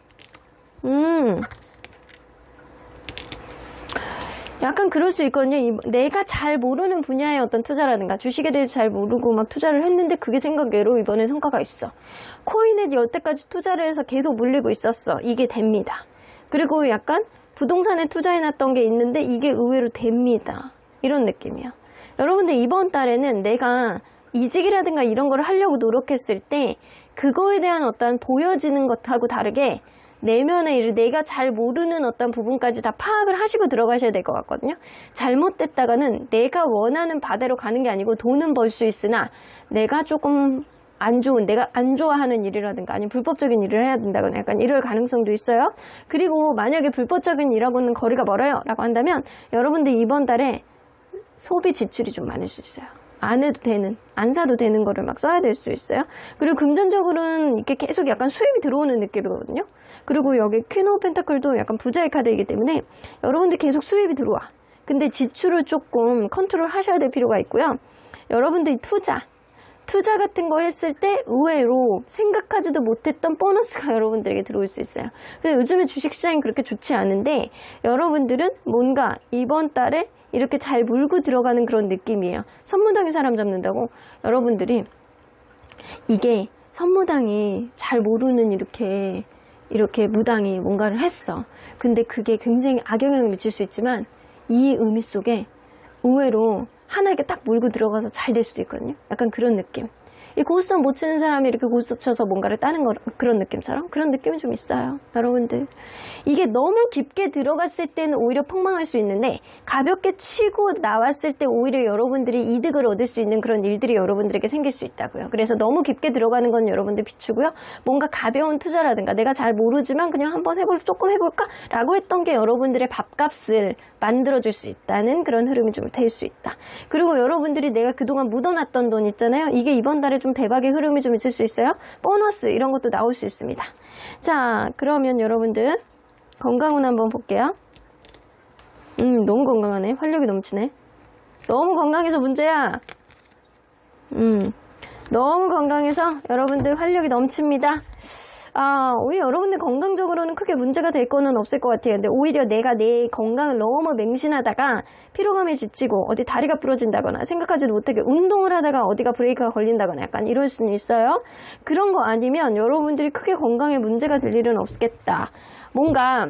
약간 그럴 수 있거든요. 내가 잘 모르는 분야의 어떤 투자라든가 주식에 대해서 잘 모르고 막 투자를 했는데 그게 생각외로 이번에 성과가 있어. 코인에 여태까지 투자를 해서 계속 물리고 있었어. 이게 됩니다. 그리고 약간 부동산에 투자해놨던 게 있는데 이게 의외로 됩니다. 이런 느낌이야. 여러분들 이번 달에는 내가 이직이라든가 이런 걸 하려고 노력했을 때 그거에 대한 어떤 보여지는 것하고 다르게 내면의 일을 내가 잘 모르는 어떤 부분까지 다 파악을 하시고 들어가셔야 될 것 같거든요. 잘못됐다가는 내가 원하는 바대로 가는 게 아니고 돈은 벌 수 있으나 내가 조금 내가 안 좋아하는 일이라든가 아니면 불법적인 일을 해야 된다거나 약간 이럴 가능성도 있어요. 그리고 만약에 불법적인 일하고는 거리가 멀어요 라고 한다면 여러분들 이번 달에 소비 지출이 좀 많을 수 있어요. 안 해도 되는, 안 사도 되는 거를 막 써야 될 수 있어요. 그리고 금전적으로는 이렇게 계속 약간 수입이 들어오는 느낌이거든요. 그리고 여기 퀸 오브 펜타클도 약간 부자의 카드이기 때문에 여러분들 계속 수입이 들어와. 근데 지출을 조금 컨트롤 하셔야 될 필요가 있고요. 여러분들이 투자 같은 거 했을 때 의외로 생각하지도 못했던 보너스가 여러분들에게 들어올 수 있어요. 근데 요즘에 주식시장이 그렇게 좋지 않은데 여러분들은 뭔가 이번 달에 이렇게 잘 물고 들어가는 그런 느낌이에요. 선무당이 사람 잡는다고 여러분들이 이게 선무당이 잘 모르는 이렇게 무당이 뭔가를 했어. 근데 그게 굉장히 악영향을 미칠 수 있지만 이 의미 속에 의외로 하나에게 딱 물고 들어가서 잘 될 수도 있거든요. 약간 그런 느낌. 이 고스톱 못 치는 사람이 이렇게 고스톱 쳐서 뭔가를 따는 그런 느낌처럼 그런 느낌이 좀 있어요. 여러분들. 이게 너무 깊게 들어갔을 때는 오히려 폭망할 수 있는데 가볍게 치고 나왔을 때 오히려 여러분들이 이득을 얻을 수 있는 그런 일들이 여러분들에게 생길 수 있다고요. 그래서 너무 깊게 들어가는 건 여러분들 비추고요. 뭔가 가벼운 투자라든가 내가 잘 모르지만 그냥 한번 조금 해볼까? 라고 했던 게 여러분들의 밥값을 만들어줄 수 있다는 그런 흐름이 좀 될 수 있다. 그리고 여러분들이 내가 그동안 묻어놨던 돈 있잖아요. 이게 이번 달에 좀 대박의 흐름이 좀 있을 수 있어요. 보너스 이런 것도 나올 수 있습니다. 자, 그러면 여러분들 건강운 한번 볼게요. 너무 건강하네. 활력이 넘치네. 너무 건강해서 문제야. 너무 건강해서 여러분들 활력이 넘칩니다. 오히려 여러분들 건강적으로는 크게 문제가 될 거는 없을 것 같아요. 근데 오히려 내가 내 건강을 너무 맹신하다가 피로감에 지치고 어디 다리가 부러진다거나 생각하지도 못하게 운동을 하다가 어디가 브레이크가 걸린다거나 약간 이럴 수는 있어요. 그런 거 아니면 여러분들이 크게 건강에 문제가 될 일은 없겠다. 뭔가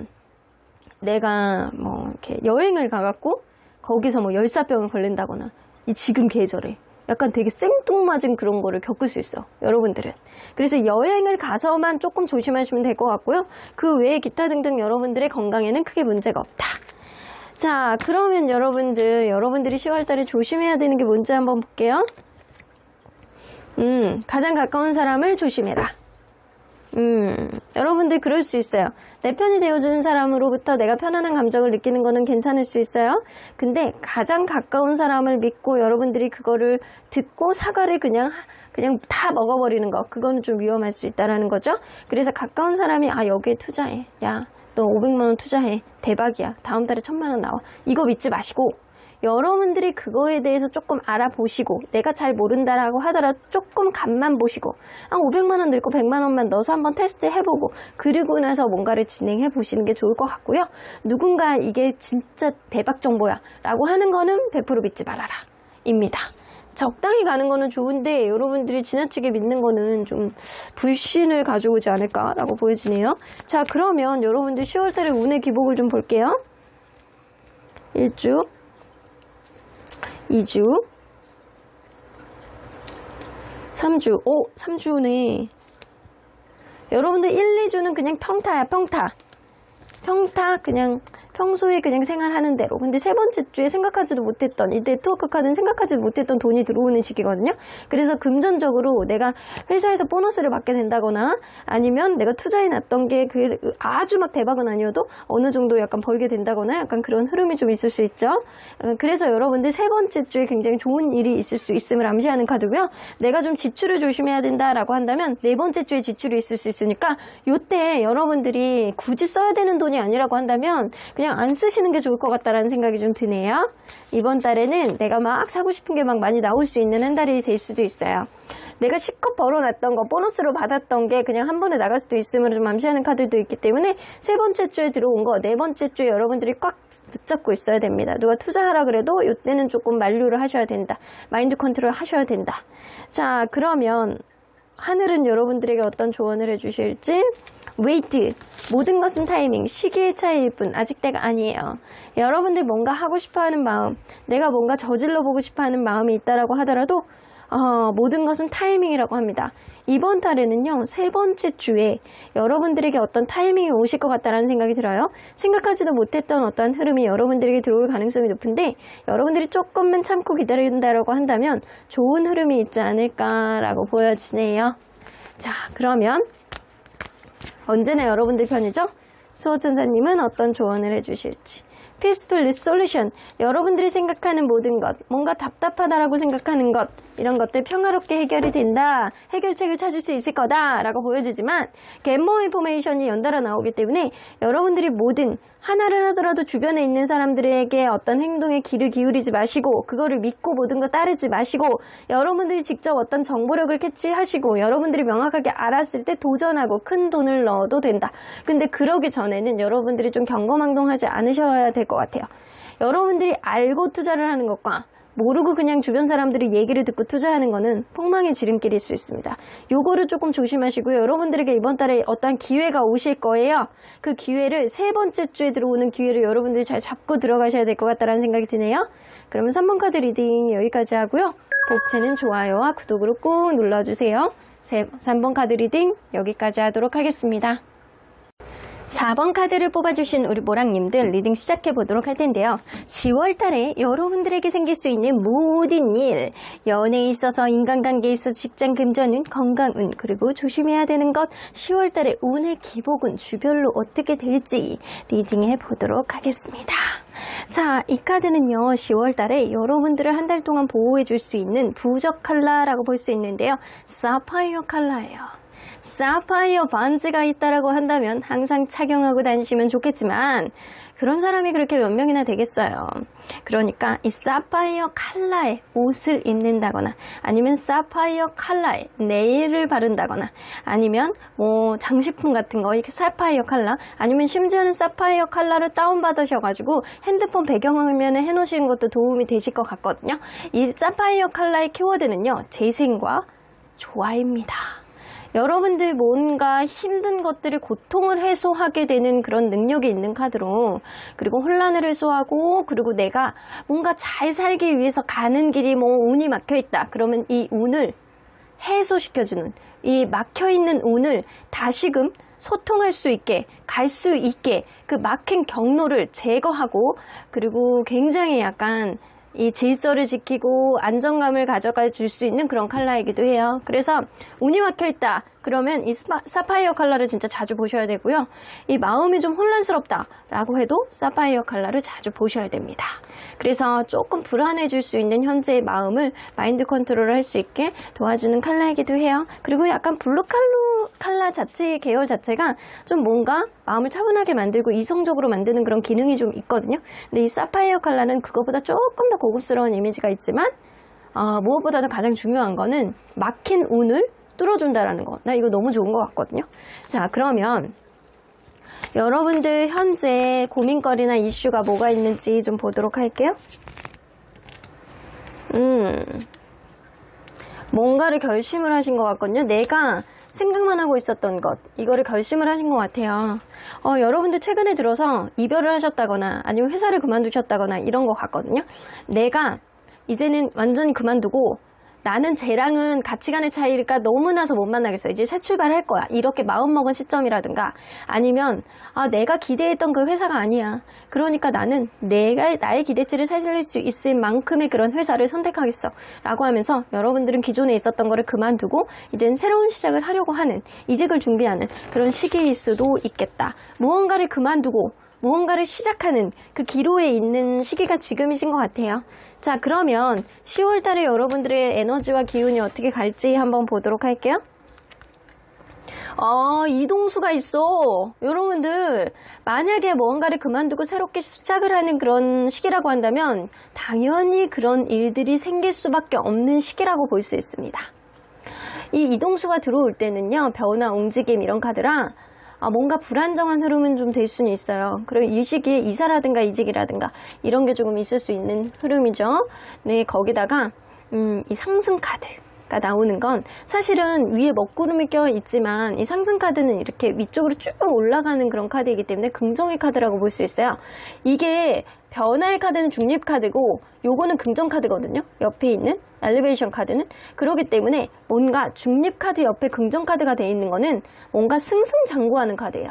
내가 뭐 이렇게 여행을 가갖고 거기서 뭐 열사병을 걸린다거나 이 지금 계절에 약간 되게 생뚱맞은 그런 거를 겪을 수 있어. 여러분들은. 그래서 여행을 가서만 조금 조심하시면 될 것 같고요. 그 외에 기타 등등 여러분들의 건강에는 크게 문제가 없다. 자, 그러면 여러분들이 10월달에 조심해야 되는 게 뭔지 한번 볼게요. 가장 가까운 사람을 조심해라. 여러분들 그럴 수 있어요. 내 편이 되어주는 사람으로부터 내가 편안한 감정을 느끼는 거는 괜찮을 수 있어요. 근데 가장 가까운 사람을 믿고 여러분들이 그거를 듣고 사과를 그냥 다 먹어버리는 거, 그거는 좀 위험할 수 있다라는 거죠. 그래서 가까운 사람이 여기에 투자해. 야, 너 500만 원 투자해. 대박이야. 다음 달에 1000만 원 나와. 이거 믿지 마시고 여러분들이 그거에 대해서 조금 알아보시고 내가 잘 모른다라고 하더라도 조금 간만 보시고 500만 원 넣고 100만 원만 넣어서 한번 테스트 해보고 그리고 나서 뭔가를 진행해 보시는 게 좋을 것 같고요. 누군가 이게 진짜 대박 정보야 라고 하는 거는 100% 믿지 말아라 입니다. 적당히 가는 거는 좋은데 여러분들이 지나치게 믿는 거는 좀 불신을 가져오지 않을까라고 보여지네요. 자, 그러면 여러분들 10월달에 운의 기복을 좀 볼게요. 1주 2주 3주 3주네. 여러분들 1, 2주는 그냥 평타야. 평타 그냥 평소에 그냥 생활하는 대로. 근데 세 번째 주에 생각하지도 못했던 이 네트워크 카드는 생각하지도 못했던 돈이 들어오는 시기거든요. 그래서 금전적으로 내가 회사에서 보너스를 받게 된다거나 아니면 내가 투자해 놨던 게 아주 막 대박은 아니어도 어느 정도 약간 벌게 된다거나 약간 그런 흐름이 좀 있을 수 있죠. 그래서 여러분들 세 번째 주에 굉장히 좋은 일이 있을 수 있음을 암시하는 카드고요. 내가 좀 지출을 조심해야 된다라고 한다면 네 번째 주에 지출이 있을 수 있으니까 요때 여러분들이 굳이 써야 되는 돈이 아니라고 한다면 그냥 안 쓰시는 게 좋을 것 같다라는 생각이 좀 드네요. 이번 달에는 내가 막 사고 싶은 게 막 많이 나올 수 있는 한 달이 될 수도 있어요. 내가 실컷 벌어놨던 거, 보너스로 받았던 게 그냥 한 번에 나갈 수도 있음을 좀 암시하는 카드도 있기 때문에 세 번째 주에 들어온 거, 네 번째 주에 여러분들이 꽉 붙잡고 있어야 됩니다. 누가 투자하라 그래도 이때는 조금 만류를 하셔야 된다. 마인드 컨트롤 하셔야 된다. 자, 그러면 하늘은 여러분들에게 어떤 조언을 해주실지. 웨이트, 모든 것은 타이밍, 시기의 차이일 뿐 아직 때가 아니에요. 여러분들 뭔가 하고 싶어하는 마음, 내가 뭔가 저질러 보고 싶어하는 마음이 있다라고 하더라도 모든 것은 타이밍이라고 합니다. 이번 달에는요, 세 번째 주에 여러분들에게 어떤 타이밍이 오실 것 같다라는 생각이 들어요. 생각하지도 못했던 어떤 흐름이 여러분들에게 들어올 가능성이 높은데 여러분들이 조금만 참고 기다린다라고 한다면 좋은 흐름이 있지 않을까라고 보여지네요. 자, 그러면 언제나 여러분들 편이죠? 수호천사님은 어떤 조언을 해주실지. Peaceful Resolution, 여러분들이 생각하는 모든 것, 뭔가 답답하다라고 생각하는 것, 이런 것들 평화롭게 해결이 된다, 해결책을 찾을 수 있을 거다 라고 보여지지만 Get More Information이 연달아 나오기 때문에 여러분들이 모든 하나를 하더라도 주변에 있는 사람들에게 어떤 행동에 귀를 기울이지 마시고 그거를 믿고 모든 거 따르지 마시고 여러분들이 직접 어떤 정보력을 캐치하시고 여러분들이 명확하게 알았을 때 도전하고 큰 돈을 넣어도 된다. 근데 그러기 전에는 여러분들이 좀 경거망동하지 않으셔야 될 것 같아요. 여러분들이 알고 투자를 하는 것과 모르고 그냥 주변 사람들이 얘기를 듣고 투자하는 거는 폭망의 지름길일 수 있습니다. 요거를 조금 조심하시고요. 여러분들에게 이번 달에 어떠한 기회가 오실 거예요. 그 기회를 세 번째 주에 들어오는 기회를 여러분들이 잘 잡고 들어가셔야 될 것 같다는 생각이 드네요. 그러면 3번 카드 리딩 여기까지 하고요. 복채는 좋아요와 구독으로 꾹 눌러주세요. 3번 카드 리딩 여기까지 하도록 하겠습니다. 4번 카드를 뽑아주신 우리 모랑님들 리딩 시작해 보도록 할 텐데요. 10월 달에 여러분들에게 생길 수 있는 모든 일, 연애에 있어서, 인간관계에 있어서, 직장 금전운, 건강운, 그리고 조심해야 되는 것, 10월 달에 운의 기복은 주별로 어떻게 될지 리딩해 보도록 하겠습니다. 자, 이 카드는요, 10월 달에 여러분들을 한 달 동안 보호해 줄 수 있는 부적 컬러라고 볼 수 있는데요. 사파이어 컬러예요. 사파이어 반지가 있다라고 한다면 항상 착용하고 다니시면 좋겠지만 그런 사람이 그렇게 몇 명이나 되겠어요. 그러니까 이 사파이어 컬러의 옷을 입는다거나 아니면 사파이어 컬러의 네일을 바른다거나 아니면 뭐 장식품 같은 거 이렇게 사파이어 컬러 아니면 심지어는 사파이어 컬러를 다운받으셔가지고 핸드폰 배경화면에 해놓으시는 것도 도움이 되실 것 같거든요. 이 사파이어 컬러의 키워드는요. 재생과 조화입니다. 여러분들 뭔가 힘든 것들을 고통을 해소하게 되는 그런 능력이 있는 카드로 그리고 혼란을 해소하고 그리고 내가 뭔가 잘 살기 위해서 가는 길이 뭐 운이 막혀있다. 그러면 이 운을 해소시켜주는 이 막혀있는 운을 다시금 소통할 수 있게 갈 수 있게 그 막힌 경로를 제거하고 그리고 굉장히 약간 이 질서를 지키고 안정감을 가져가 줄 수 있는 그런 컬러이기도 해요. 그래서 운이 막혀 있다. 그러면 이 사파이어 컬러를 진짜 자주 보셔야 되고요. 이 마음이 좀 혼란스럽다 라고 해도 사파이어 컬러를 자주 보셔야 됩니다. 그래서 조금 불안해질 수 있는 현재의 마음을 마인드 컨트롤을 할 수 있게 도와주는 컬러이기도 해요. 그리고 약간 블루 컬러 자체의 계열 자체가 좀 뭔가 마음을 차분하게 만들고 이성적으로 만드는 그런 기능이 좀 있거든요. 근데 이 사파이어 컬러는 그거보다 조금 더 고급스러운 이미지가 있지만 무엇보다도 가장 중요한 거는 막힌 운을 뚫어준다라는 거. 나 이거 너무 좋은 것 같거든요. 자, 그러면 여러분들 현재 고민거리나 이슈가 뭐가 있는지 좀 보도록 할게요. 뭔가를 결심을 하신 것 같거든요. 내가 생각만 하고 있었던 것, 이거를 결심을 하신 것 같아요. 여러분들 최근에 들어서 이별을 하셨다거나 아니면 회사를 그만두셨다거나 이런 것 같거든요. 내가 이제는 완전히 그만두고 나는 쟤랑은 가치관의 차이가 너무 나서 못 만나겠어. 이제 새 출발할 거야. 이렇게 마음먹은 시점이라든가 아니면 내가 기대했던 그 회사가 아니야. 그러니까 나는 나의 기대치를 살릴 수 있을 만큼의 그런 회사를 선택하겠어. 라고 하면서 여러분들은 기존에 있었던 거를 그만두고 이제는 새로운 시작을 하려고 하는 이직을 준비하는 그런 시기일 수도 있겠다. 무언가를 그만두고 무언가를 시작하는 그 기로에 있는 시기가 지금이신 것 같아요. 자, 그러면 10월 달에 여러분들의 에너지와 기운이 어떻게 갈지 한번 보도록 할게요. 이동수가 있어. 여러분들 만약에 무언가를 그만두고 새롭게 시작을 하는 그런 시기라고 한다면 당연히 그런 일들이 생길 수밖에 없는 시기라고 볼 수 있습니다. 이 이동수가 들어올 때는요. 변화, 움직임 이런 카드라 뭔가 불안정한 흐름은 좀 될 수는 있어요. 그리고 이 시기에 이사라든가 이직이라든가 이런 게 조금 있을 수 있는 흐름이죠. 네, 거기다가 이 상승 카드가 나오는 건 사실은 위에 먹구름이 껴 있지만 이 상승 카드는 이렇게 위쪽으로 쭉 올라가는 그런 카드이기 때문에 긍정의 카드라고 볼 수 있어요. 이게 변화의 카드는 중립 카드고 요거는 긍정 카드거든요. 옆에 있는 엘리베이션 카드는. 그렇기 때문에 뭔가 중립 카드 옆에 긍정 카드가 되어 있는 거는 뭔가 승승장구하는 카드예요.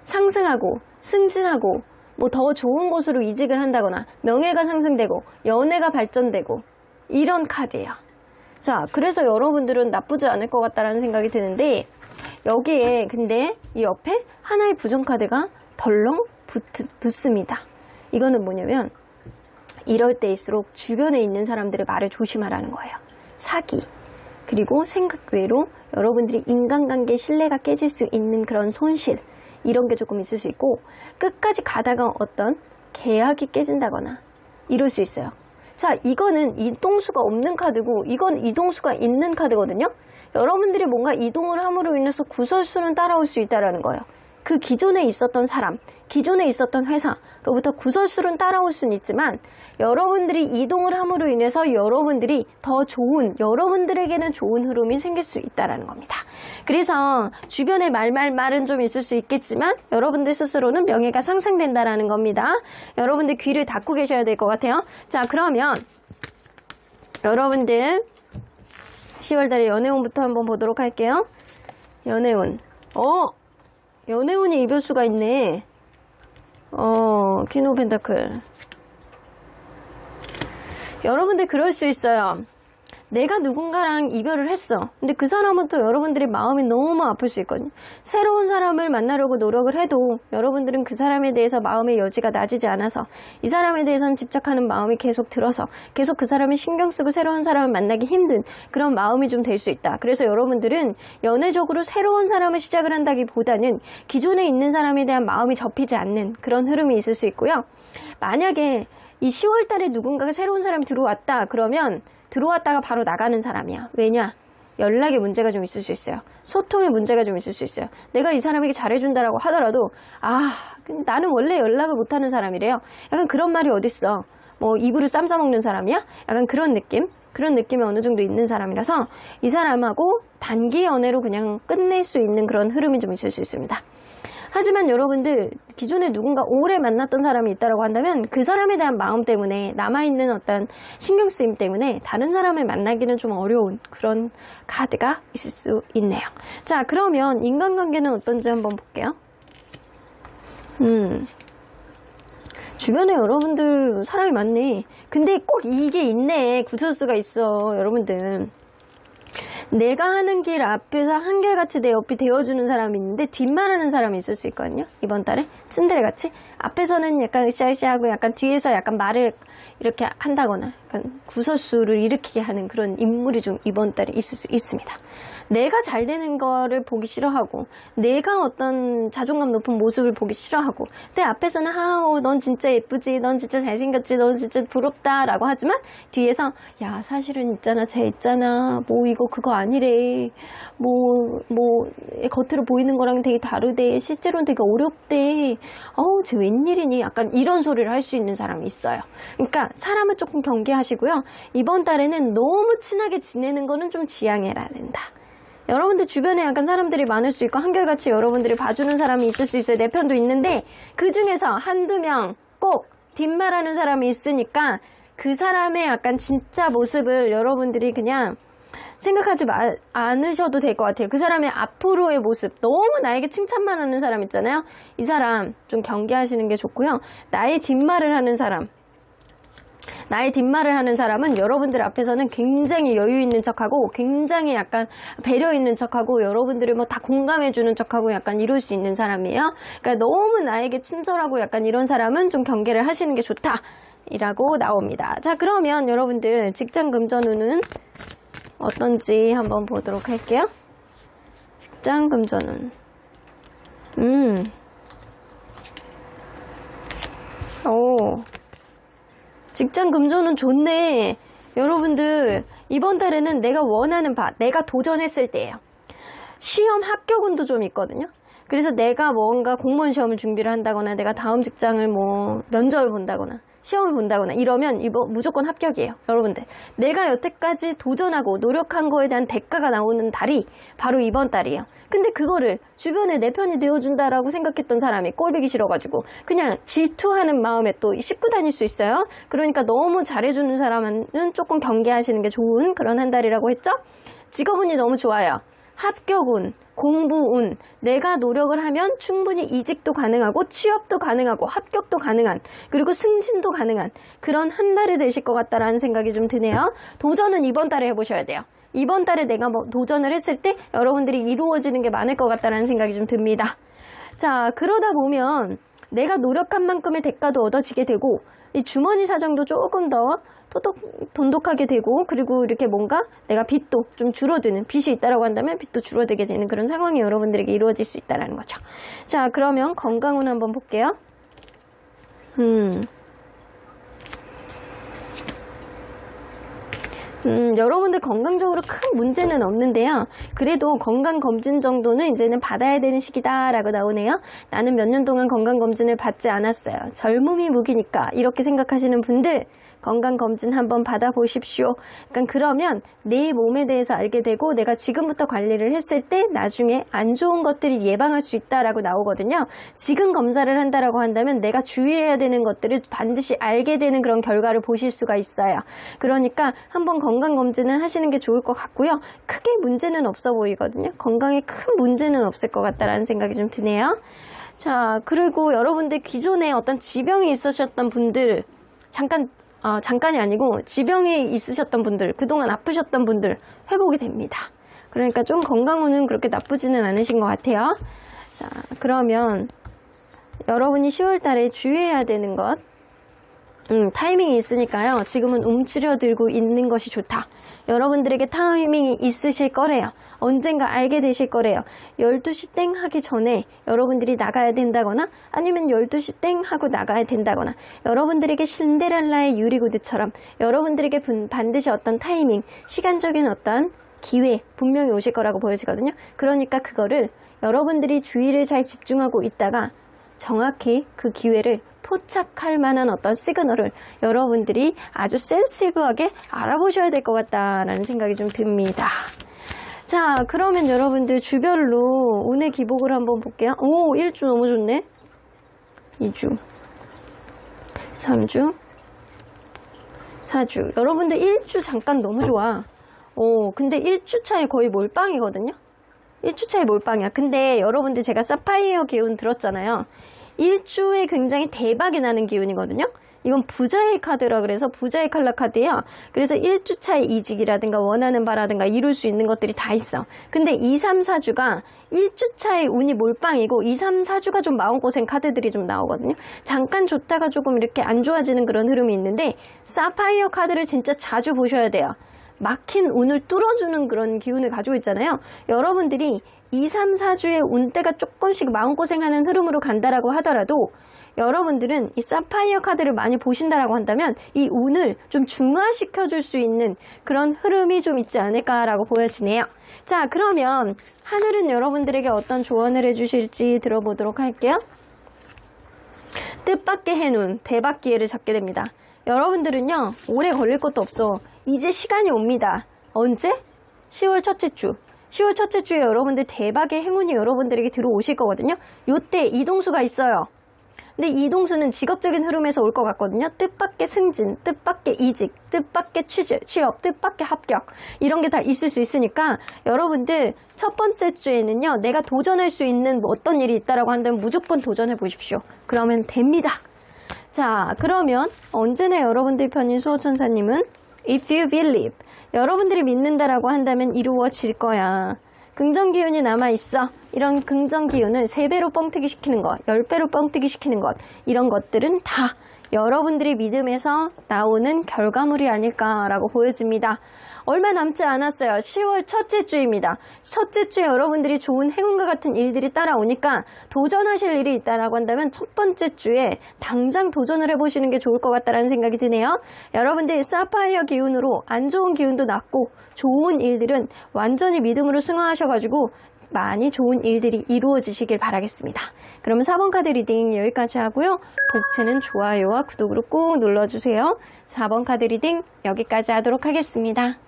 상승하고 승진하고 뭐 더 좋은 곳으로 이직을 한다거나 명예가 상승되고 연애가 발전되고 이런 카드예요. 자, 그래서 여러분들은 나쁘지 않을 것 같다라는 생각이 드는데 여기에 근데 이 옆에 하나의 부정 카드가 덜렁 붙습니다. 이거는 뭐냐면 이럴 때일수록 주변에 있는 사람들의 말을 조심하라는 거예요. 사기, 그리고 생각 외로 여러분들이 인간관계 신뢰가 깨질 수 있는 그런 손실 이런 게 조금 있을 수 있고 끝까지 가다가 어떤 계약이 깨진다거나 이럴 수 있어요. 자, 이거는 이동수가 없는 카드고 이건 이동수가 있는 카드거든요. 여러분들이 뭔가 이동을 함으로 인해서 구설수는 따라올 수 있다는 거예요. 그 기존에 있었던 사람, 기존에 있었던 회사로부터 구설수는 따라올 수는 있지만 여러분들이 이동을 함으로 인해서 여러분들이 더 좋은, 여러분들에게는 좋은 흐름이 생길 수 있다는 겁니다. 그래서 주변에 말은 좀 있을 수 있겠지만 여러분들 스스로는 명예가 상승된다는 겁니다. 여러분들 귀를 닫고 계셔야 될 것 같아요. 자, 그러면 여러분들 10월달에 연애운부터 한번 보도록 할게요. 연애운. 연애운이 이별수가 있네. 퀸 오브 펜타클. 여러분들 그럴 수 있어요. 내가 누군가랑 이별을 했어. 근데 그 사람은 또 여러분들의 마음이 너무 아플 수 있거든요. 새로운 사람을 만나려고 노력을 해도 여러분들은 그 사람에 대해서 마음의 여지가 낮아지지 않아서 이 사람에 대해서는 집착하는 마음이 계속 들어서 계속 그 사람을 신경 쓰고 새로운 사람을 만나기 힘든 그런 마음이 좀 될 수 있다. 그래서 여러분들은 연애적으로 새로운 사람을 시작을 한다기보다는 기존에 있는 사람에 대한 마음이 접히지 않는 그런 흐름이 있을 수 있고요. 만약에 이 10월 달에 누군가가 새로운 사람이 들어왔다 그러면 들어왔다가 바로 나가는 사람이야. 왜냐? 연락에 문제가 좀 있을 수 있어요. 소통에 문제가 좀 있을 수 있어요. 내가 이 사람에게 잘해준다라고 하더라도 나는 원래 연락을 못하는 사람이래요. 약간 그런 말이 어딨어. 뭐 입으로 쌈 싸먹는 사람이야? 약간 그런 느낌이 어느 정도 있는 사람이라서 이 사람하고 단기 연애로 그냥 끝낼 수 있는 그런 흐름이 좀 있을 수 있습니다. 하지만 여러분들 기존에 누군가 오래 만났던 사람이 있다고 한다면 그 사람에 대한 마음 때문에 남아있는 어떤 신경쓰임 때문에 다른 사람을 만나기는 좀 어려운 그런 카드가 있을 수 있네요. 자, 그러면 인간관계는 어떤지 한번 볼게요. 주변에 여러분들 사람이 많네. 근데 꼭 이게 있네. 구설수가 있어. 여러분들. 내가 하는 길 앞에서 한결같이 내 옆이 되어주는 사람이 있는데 뒷말하는 사람이 있을 수 있거든요. 이번 달에 츤데레같이 앞에서는 약간 으쌰으쌰하고 약간 뒤에서 약간 말을 이렇게 한다거나 약간 구설수를 일으키게 하는 그런 인물이 좀 이번 달에 있을 수 있습니다. 내가 잘 되는 거를 보기 싫어하고 내가 어떤 자존감 높은 모습을 보기 싫어하고 내 앞에서는 넌 진짜 예쁘지, 넌 진짜 잘생겼지, 넌 진짜 부럽다 라고 하지만 뒤에서 야 사실은 있잖아, 쟤 있잖아, 뭐 이거 그거 아니래, 뭐 겉으로 보이는 거랑 되게 다르대, 실제로는 되게 어렵대, 쟤 웬일이니, 약간 이런 소리를 할 수 있는 사람이 있어요. 그러니까 사람을 조금 경계하시고요. 이번 달에는 너무 친하게 지내는 거는 좀 지양해야 된다. 여러분들 주변에 약간 사람들이 많을 수 있고 한결같이 여러분들이 봐주는 사람이 있을 수 있어요. 내 편도 있는데 그 중에서 한두 명 꼭 뒷말하는 사람이 있으니까 그 사람의 약간 진짜 모습을 여러분들이 그냥 생각하지 않으셔도 될 것 같아요. 그 사람의 앞으로의 모습, 너무 나에게 칭찬만 하는 사람 있잖아요. 이 사람 좀 경계하시는 게 좋고요. 나의 뒷말을 하는 사람은 여러분들 앞에서는 굉장히 여유 있는 척하고 굉장히 약간 배려 있는 척하고 여러분들을 뭐 다 공감해주는 척하고 약간 이럴 수 있는 사람이에요. 그러니까 너무 나에게 친절하고 약간 이런 사람은 좀 경계를 하시는 게 좋다 이라고 나옵니다. 자, 그러면 여러분들 직장 금전운은 어떤지 한번 보도록 할게요. 직장 금전운. 직장 금전은 좋네. 여러분들 이번 달에는 내가 원하는 내가 도전했을 때예요. 시험 합격운도 좀 있거든요. 그래서 내가 뭔가 공무원 시험을 준비를 한다거나 내가 다음 직장을 뭐 면접을 본다거나 시험을 본다거나 이러면 이거 무조건 합격이에요. 여러분들 내가 여태까지 도전하고 노력한 거에 대한 대가가 나오는 달이 바로 이번 달이에요. 근데 그거를 주변에 내 편이 되어준다라고 생각했던 사람이 꼴보기 싫어가지고 그냥 질투하는 마음에 또 씹고 다닐 수 있어요. 그러니까 너무 잘해주는 사람은 조금 경계하시는 게 좋은 그런 한 달이라고 했죠. 직업운이 너무 좋아요. 합격운, 공부운, 내가 노력을 하면 충분히 이직도 가능하고 취업도 가능하고 합격도 가능한, 그리고 승진도 가능한 그런 한 달이 되실 것 같다라는 생각이 좀 드네요. 도전은 이번 달에 해보셔야 돼요. 이번 달에 내가 뭐 도전을 했을 때 여러분들이 이루어지는 게 많을 것 같다라는 생각이 좀 듭니다. 자, 그러다 보면 내가 노력한 만큼의 대가도 얻어지게 되고 이 주머니 사정도 조금 더 돈독하게 되고 그리고 이렇게 뭔가 내가 빚도 좀 줄어드는, 빚이 있다라고 한다면 빚도 줄어들게 되는 그런 상황이 여러분들에게 이루어질 수 있다는 거죠. 자, 그러면 건강운 한번 볼게요. 여러분들 건강적으로 큰 문제는 없는데요. 그래도 건강검진 정도는 이제는 받아야 되는 시기다라고 나오네요. 나는 몇 년 동안 건강검진을 받지 않았어요. 젊음이 무기니까 이렇게 생각하시는 분들 건강검진 한번 받아보십시오. 그러면 내 몸에 대해서 알게 되고 내가 지금부터 관리를 했을 때 나중에 안 좋은 것들을 예방할 수 있다라고 나오거든요. 지금 검사를 한다라고 한다면 내가 주의해야 되는 것들을 반드시 알게 되는 그런 결과를 보실 수가 있어요. 그러니까 한번 건강검진을 하시는 게 좋을 것 같고요. 크게 문제는 없어 보이거든요. 건강에 큰 문제는 없을 것 같다라는 생각이 좀 드네요. 자, 그리고 여러분들 기존에 어떤 지병이 있으셨던 분들 잠깐이 아니고 지병이 있으셨던 분들, 그동안 아프셨던 분들 회복이 됩니다. 그러니까 좀 건강운은 그렇게 나쁘지는 않으신 것 같아요. 자, 그러면 여러분이 10월 달에 주의해야 되는 것, 타이밍이 있으니까요. 지금은 움츠려들고 있는 것이 좋다. 여러분들에게 타이밍이 있으실 거래요. 언젠가 알게 되실 거래요. 12시 땡 하기 전에 여러분들이 나가야 된다거나 아니면 12시 땡 하고 나가야 된다거나 여러분들에게 신데렐라의 유리구두처럼 여러분들에게 반드시 어떤 타이밍, 시간적인 어떤 기회 분명히 오실 거라고 보여지거든요. 그러니까 그거를 여러분들이 주의를 잘 집중하고 있다가 정확히 그 기회를 포착할 만한 어떤 시그널을 여러분들이 아주 센시티브하게 알아보셔야 될 것 같다라는 생각이 좀 듭니다. 자, 그러면 여러분들 주별로 운의 기복을 한번 볼게요. 오, 1주 너무 좋네. 2주, 3주, 4주. 여러분들 1주 잠깐 너무 좋아. 근데 1주 차에 거의 몰빵이거든요. 1주 차에 몰빵이야. 근데 여러분들 제가 사파이어 기운 들었잖아요. 1주에 굉장히 대박이 나는 기운이거든요. 이건 부자의 카드라 그래서 부자의 칼라 카드예요. 그래서 1주차의 이직이라든가 원하는 바라든가 이룰 수 있는 것들이 다 있어. 근데 2, 3, 4주가 1주차의 운이 몰빵이고 2, 3, 4주가 좀 마음고생 카드들이 좀 나오거든요. 잠깐 좋다가 조금 이렇게 안 좋아지는 그런 흐름이 있는데 사파이어 카드를 진짜 자주 보셔야 돼요. 막힌 운을 뚫어주는 그런 기운을 가지고 있잖아요. 여러분들이 2, 3, 4주의 운대가 조금씩 마음고생하는 흐름으로 간다라고 하더라도 여러분들은 이 사파이어 카드를 많이 보신다라고 한다면 이 운을 좀 중화시켜 줄 수 있는 그런 흐름이 좀 있지 않을까라고 보여지네요. 자, 그러면 하늘은 여러분들에게 어떤 조언을 해주실지 들어보도록 할게요. 뜻밖의 해눈, 대박 기회를 잡게 됩니다. 여러분들은요, 오래 걸릴 것도 없어. 이제 시간이 옵니다. 언제? 10월 첫째 주. 10월 첫째 주에 여러분들 대박의 행운이 여러분들에게 들어오실 거거든요. 요때 이동수가 있어요. 근데 이동수는 직업적인 흐름에서 올 것 같거든요. 뜻밖의 승진, 뜻밖의 이직, 뜻밖의 취업, 뜻밖의 합격 이런 게 다 있을 수 있으니까 여러분들 첫 번째 주에는요. 내가 도전할 수 있는 어떤 일이 있다라고 한다면 무조건 도전해 보십시오. 그러면 됩니다. 자, 그러면 언제나 여러분들 편인 수호천사님은 If you believe, 여러분들이 믿는다라고 한다면 이루어질 거야. 긍정기운이 남아있어. 이런 긍정기운을 3배로 뻥튀기 시키는 것, 10배로 뻥튀기 시키는 것, 이런 것들은 다 여러분들이 믿음에서 나오는 결과물이 아닐까라고 보여집니다. 얼마 남지 않았어요. 10월 첫째 주입니다. 첫째 주에 여러분들이 좋은 행운과 같은 일들이 따라오니까 도전하실 일이 있다라고 한다면 첫 번째 주에 당장 도전을 해보시는 게 좋을 것 같다는 생각이 드네요. 여러분들 사파이어 기운으로 안 좋은 기운도 났고 좋은 일들은 완전히 믿음으로 승화하셔가지고 많이 좋은 일들이 이루어지시길 바라겠습니다. 그러면 4번 카드 리딩 여기까지 하고요. 복채는 좋아요와 구독으로 꾹 눌러주세요. 4번 카드 리딩 여기까지 하도록 하겠습니다.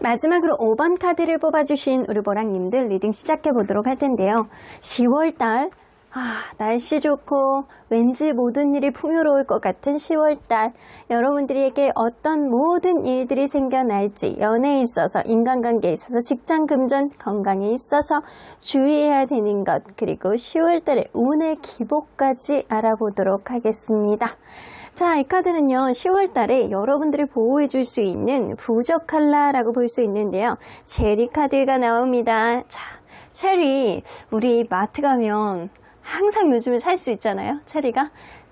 마지막으로 5번 카드를 뽑아주신 우리 보랑님들 리딩 시작해 보도록 할 텐데요. 10월달 날씨 좋고 왠지 모든 일이 풍요로울 것 같은 10월달 여러분들에게 어떤 모든 일들이 생겨날지 연애에 있어서 인간관계에 있어서 직장 금전 건강에 있어서 주의해야 되는 것 그리고 10월달의 운의 기복까지 알아보도록 하겠습니다. 자, 이 카드는요 10월달에 여러분들을 보호해 줄 수 있는 부적 칼라라고 볼 수 있는데요. 체리 카드가 나옵니다. 자, 체리 우리 마트 가면 항상 요즘에 살 수 있잖아요. 체리가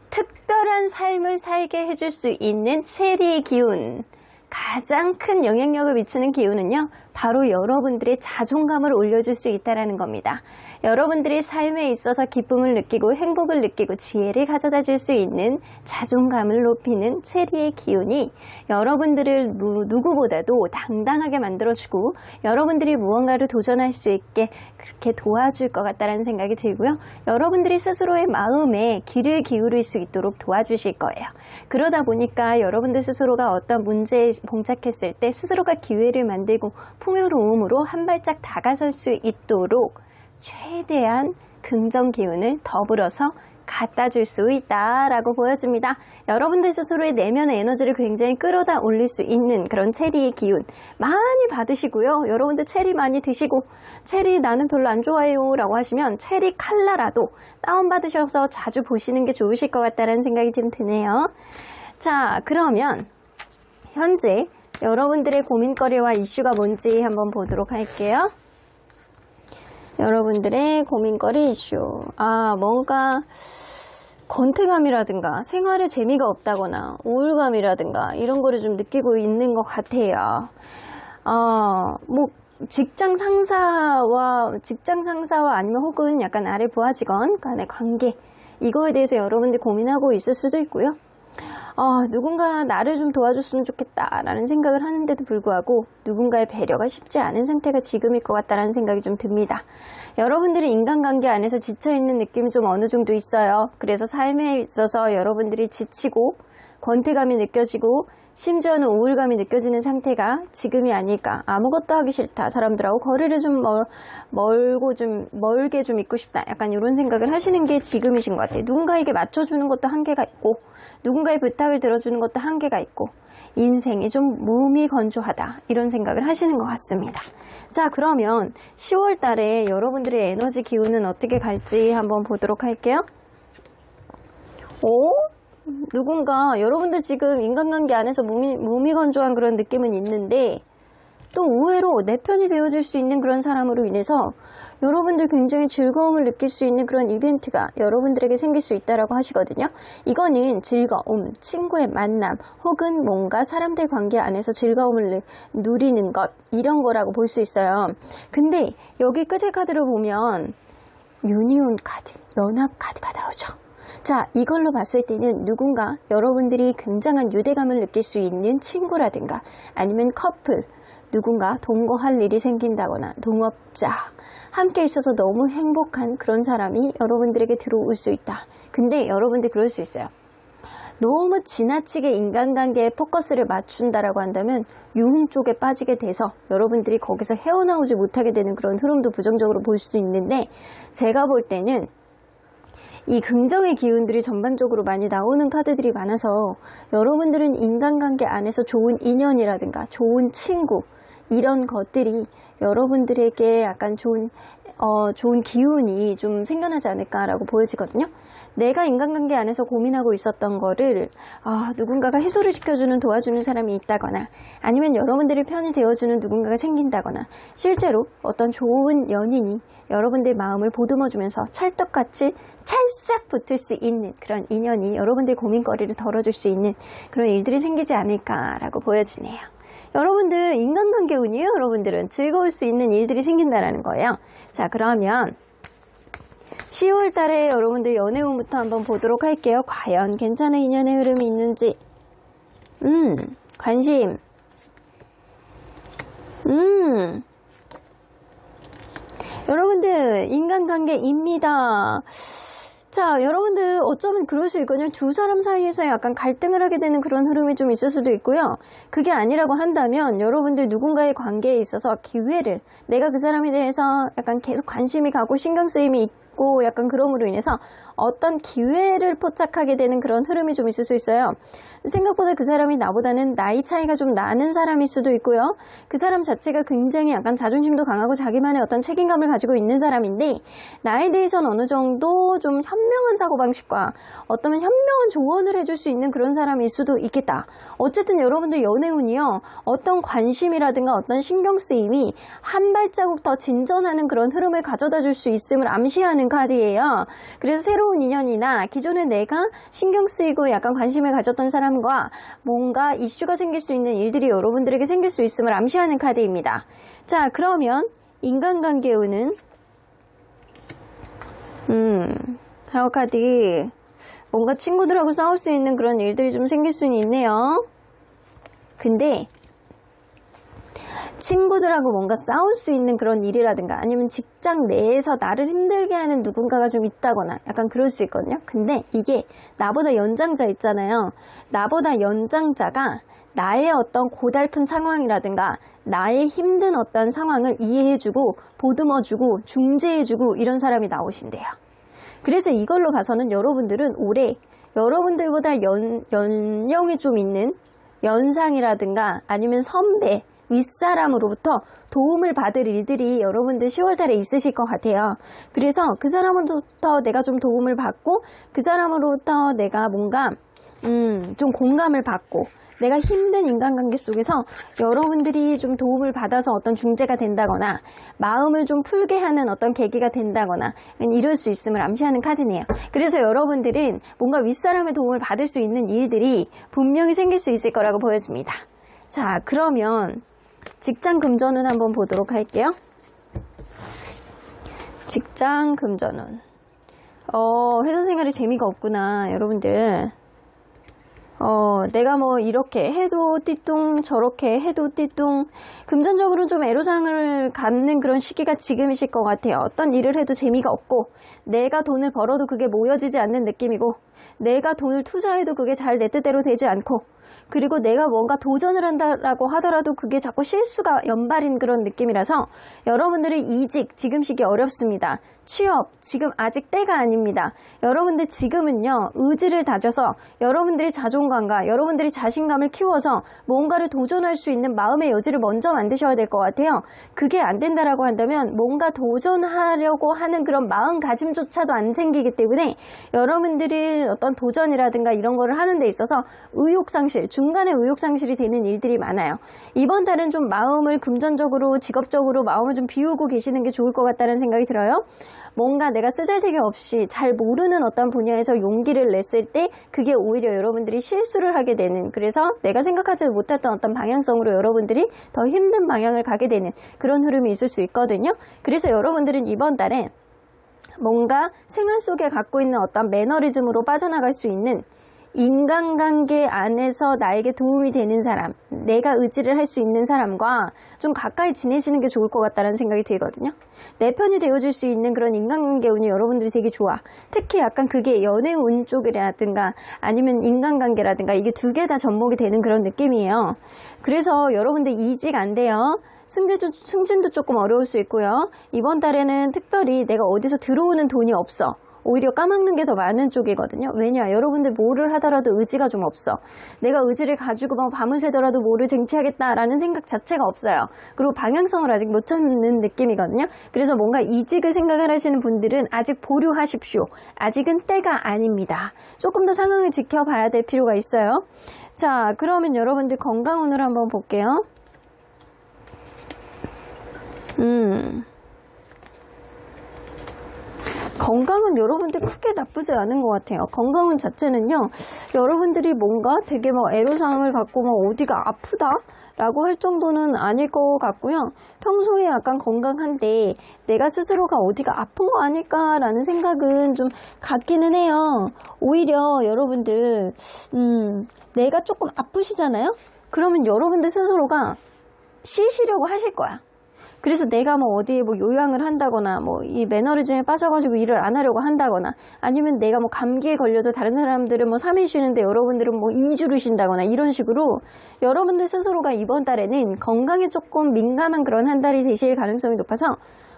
특별한 삶을 살게 해줄 수 있는 체리의 기운 가장 큰 영향력을 미치는 기운은요 바로 여러분들의 자존감을 올려줄 수 있다는 겁니다. 여러분들이 삶에 있어서 기쁨을 느끼고 행복을 느끼고 지혜를 가져다 줄 수 있는 자존감을 높이는 체리의 기운이 여러분들을 누구보다도 당당하게 만들어주고 여러분들이 무언가를 도전할 수 있게 그렇게 도와줄 것 같다는 생각이 들고요. 여러분들이 스스로의 마음에 귀를 기울일 수 있도록 도와주실 거예요. 그러다 보니까 여러분들 스스로가 어떤 문제에 봉착했을 때 스스로가 기회를 만들고 풍요로움으로 한 발짝 다가설 수 있도록 최대한 긍정 기운을 더불어서 갖다 줄 수 있다라고 보여집니다. 여러분들 스스로의 내면의 에너지를 굉장히 끌어다 올릴 수 있는 그런 체리의 기운 많이 받으시고요. 여러분들 체리 많이 드시고 체리 나는 별로 안 좋아해요 라고 하시면 체리 칼라라도 다운받으셔서 자주 보시는 게 좋으실 것 같다는 생각이 좀 드네요. 자, 그러면 현재 여러분들의 고민거리와 이슈가 뭔지 한번 보도록 할게요. 여러분들의 고민거리 이슈. 뭔가 권태감이라든가 생활에 재미가 없다거나 우울감이라든가 이런 거를 좀 느끼고 있는 것 같아요. 직장 상사와 아니면 혹은 약간 아래 부하 직원 간의 관계 이거에 대해서 여러분들이 고민하고 있을 수도 있고요. 누군가 나를 좀 도와줬으면 좋겠다라는 생각을 하는데도 불구하고 누군가의 배려가 쉽지 않은 상태가 지금일 것 같다라는 생각이 좀 듭니다. 여러분들이 인간관계 안에서 지쳐있는 느낌이 좀 어느 정도 있어요. 그래서 삶에 있어서 여러분들이 지치고 권태감이 느껴지고 심지어는 우울감이 느껴지는 상태가 지금이 아닐까. 아무것도 하기 싫다. 사람들하고 거리를 좀 멀게 좀 있고 싶다. 약간 이런 생각을 하시는 게 지금이신 것 같아요. 누군가에게 맞춰주는 것도 한계가 있고 누군가의 부탁을 들어주는 것도 한계가 있고 인생이 좀 무미건조하다. 이런 생각을 하시는 것 같습니다. 자, 그러면 10월 달에 여러분들의 에너지 기운은 어떻게 갈지 한번 보도록 할게요. 누군가 여러분들 지금 인간관계 안에서 무미건조한 그런 느낌은 있는데 또 의외로 내 편이 되어줄 수 있는 그런 사람으로 인해서 여러분들 굉장히 즐거움을 느낄 수 있는 그런 이벤트가 여러분들에게 생길 수 있다라고 하시거든요. 이거는 즐거움, 친구의 만남 혹은 뭔가 사람들 관계 안에서 즐거움을 누리는 것 이런 거라고 볼 수 있어요. 근데 여기 끝에 카드를 보면 유니온 카드, 연합 카드가 나오죠. 자, 이걸로 봤을 때는 누군가 여러분들이 굉장한 유대감을 느낄 수 있는 친구라든가 아니면 커플, 누군가 동거할 일이 생긴다거나 동업자, 함께 있어서 너무 행복한 그런 사람이 여러분들에게 들어올 수 있다. 근데 여러분들 그럴 수 있어요. 너무 지나치게 인간관계에 포커스를 맞춘다라고 한다면 유흥 쪽에 빠지게 돼서 여러분들이 거기서 헤어나오지 못하게 되는 그런 흐름도 부정적으로 볼 수 있는데 제가 볼 때는 이 긍정의 기운들이 전반적으로 많이 나오는 카드들이 많아서 여러분들은 인간관계 안에서 좋은 인연이라든가 좋은 친구 이런 것들이 여러분들에게 약간 좋은 기운이 좀 생겨나지 않을까라고 보여지거든요. 내가 인간관계 안에서 고민하고 있었던 거를 누군가가 해소를 시켜주는 도와주는 사람이 있다거나 아니면 여러분들이 편이 되어주는 누군가가 생긴다거나 실제로 어떤 좋은 연인이 여러분들 마음을 보듬어주면서 찰떡같이 찰싹 붙을 수 있는 그런 인연이 여러분들 고민거리를 덜어줄 수 있는 그런 일들이 생기지 않을까라고 보여지네요. 여러분들 인간관계 운이에요. 여러분들은 즐거울 수 있는 일들이 생긴다라는 거예요. 자, 그러면 10월 달에 여러분들 연애운부터 한번 보도록 할게요. 과연 괜찮은 인연의 흐름이 있는지. 관심. 여러분들 인간관계입니다. 자, 여러분들 어쩌면 그럴 수 있거든요. 두 사람 사이에서 약간 갈등을 하게 되는 그런 흐름이 좀 있을 수도 있고요. 그게 아니라고 한다면 여러분들 누군가의 관계에 있어서 기회를 내가 그 사람에 대해서 약간 계속 관심이 가고 신경 쓰임이 있고 약간 그럼으로 인해서 어떤 기회를 포착하게 되는 그런 흐름이 좀 있을 수 있어요. 생각보다 그 사람이 나보다는 나이 차이가 좀 나는 사람일 수도 있고요. 그 사람 자체가 굉장히 약간 자존심도 강하고 자기만의 어떤 책임감을 가지고 있는 사람인데 나에 대해서는 어느 정도 좀 현명한 사고방식과 어떤 현명한 조언을 해줄 수 있는 그런 사람일 수도 있겠다. 어쨌든 여러분들 연애운이요. 어떤 관심이라든가 어떤 신경 쓰임이 한 발자국 더 진전하는 그런 흐름을 가져다 줄 수 있음을 암시하는 주는 카드예요. 그래서 새로운 인연이나 기존에 내가 신경 쓰이고 약간 관심을 가졌던 사람과 뭔가 이슈가 생길 수 있는 일들이 여러분들에게 생길 수 있음을 암시하는 카드입니다. 자, 그러면 인간관계에 오는 타로 카드, 뭔가 친구들하고 싸울 수 있는 그런 일들이 좀 생길 수는 있네요. 근데 친구들하고 뭔가 싸울 수 있는 그런 일이라든가 아니면 직장 내에서 나를 힘들게 하는 누군가가 좀 있다거나 약간 그럴 수 있거든요. 근데 이게 나보다 연장자 있잖아요. 나보다 연장자가 나의 어떤 고달픈 상황이라든가 나의 힘든 어떤 상황을 이해해주고 보듬어주고 중재해주고 이런 사람이 나오신대요. 그래서 이걸로 봐서는 여러분들은 올해 여러분들보다 연령이 좀 있는 연상이라든가 아니면 선배, 윗사람으로부터 도움을 받을 일들이 여러분들 10월달에 있으실 것 같아요. 그래서 그 사람으로부터 내가 좀 도움을 받고 그 사람으로부터 내가 뭔가 좀 공감을 받고 내가 힘든 인간관계 속에서 여러분들이 좀 도움을 받아서 어떤 중재가 된다거나 마음을 좀 풀게 하는 어떤 계기가 된다거나 이럴 수 있음을 암시하는 카드네요. 그래서 여러분들은 뭔가 윗사람의 도움을 받을 수 있는 일들이 분명히 생길 수 있을 거라고 보여집니다. 자, 그러면 직장 금전운 한번 보도록 할게요. 직장 금전운. 회사 생활에 재미가 없구나, 여러분들. 내가 뭐 이렇게 해도 띠뚱 저렇게 해도 띠뚱 금전적으로 좀 애로사항을 갖는 그런 시기가 지금이실 것 같아요. 어떤 일을 해도 재미가 없고 내가 돈을 벌어도 그게 모여지지 않는 느낌이고 내가 돈을 투자해도 그게 잘 내 뜻대로 되지 않고 그리고 내가 뭔가 도전을 한다라고 하더라도 그게 자꾸 실수가 연발인 그런 느낌이라서 여러분들의 이직 지금 시기 어렵습니다. 취업 지금 아직 때가 아닙니다. 여러분들 지금은요 의지를 다져서 여러분들의 자존감과 여러분들이 자신감을 키워서 뭔가를 도전할 수 있는 마음의 여지를 먼저 만드셔야 될 것 같아요. 그게 안 된다라고 한다면 뭔가 도전하려고 하는 그런 마음가짐조차도 안 생기기 때문에 여러분들이 어떤 도전이라든가 이런 거를 하는 데 있어서 의욕상실, 중간에 의욕상실이 되는 일들이 많아요. 이번 달은 좀 마음을 금전적으로 직업적으로 마음을 좀 비우고 계시는 게 좋을 것 같다는 생각이 들어요. 뭔가 내가 쓰잘데기 없이 잘 모르는 어떤 분야에서 용기를 냈을 때 그게 오히려 여러분들이 실수를 하게 되는, 그래서 내가 생각하지 못했던 어떤 방향성으로 여러분들이 더 힘든 방향을 가게 되는 그런 흐름이 있을 수 있거든요. 그래서 여러분들은 이번 달에 뭔가 생활 속에 갖고 있는 어떤 매너리즘으로 빠져나갈 수 있는 인간관계 안에서 나에게 도움이 되는 사람, 내가 의지를 할 수 있는 사람과 좀 가까이 지내시는 게 좋을 것 같다는 생각이 들거든요. 내 편이 되어줄 수 있는 그런 인간관계 운이 여러분들이 되게 좋아. 특히 약간 그게 연애 운 쪽이라든가 아니면 인간관계라든가 이게 두 개 다 접목이 되는 그런 느낌이에요. 그래서 여러분들 이직 안 돼요. 승진도 조금 어려울 수 있고요. 이번 달에는 특별히 내가 어디서 들어오는 돈이 없어. 오히려 까먹는 게 더 많은 쪽이거든요. 왜냐? 여러분들 뭐를 하더라도 의지가 좀 없어. 내가 의지를 가지고 막 밤을 새더라도 뭐를 쟁취하겠다라는 생각 자체가 없어요. 그리고 방향성을 아직 못 찾는 느낌이거든요. 그래서 뭔가 이직을 생각을 하시는 분들은 아직 보류하십시오. 아직은 때가 아닙니다. 조금 더 상황을 지켜봐야 될 필요가 있어요. 자, 그러면 여러분들 건강운을 한번 볼게요. 건강은 여러분들 크게 나쁘지 않은 것 같아요. 건강운 자체는요, 여러분들이 뭔가 되게 뭐 애로사항을 갖고 뭐 어디가 아프다? 라고 할 정도는 아닐 것 같고요. 평소에 약간 건강한데 내가 스스로가 어디가 아픈 거 아닐까라는 생각은 좀 갖기는 해요. 오히려 여러분들, 내가 조금 아프시잖아요? 그러면 여러분들 스스로가 쉬시려고 하실 거야. 그래서 내가 뭐 어디에 뭐 요양을 한다거나 뭐 이 매너리즘에 빠져가지고 일을 안 하려고 한다거나 아니면 내가 뭐 감기에 걸려도 다른 사람들은 뭐 3일 쉬는데 여러분들은 뭐 2주를 쉰다거나 이런 식으로 여러분들 스스로가 이번 달에는 건강에 조금 민감한 그런 한 달이 되실 가능성이 높아서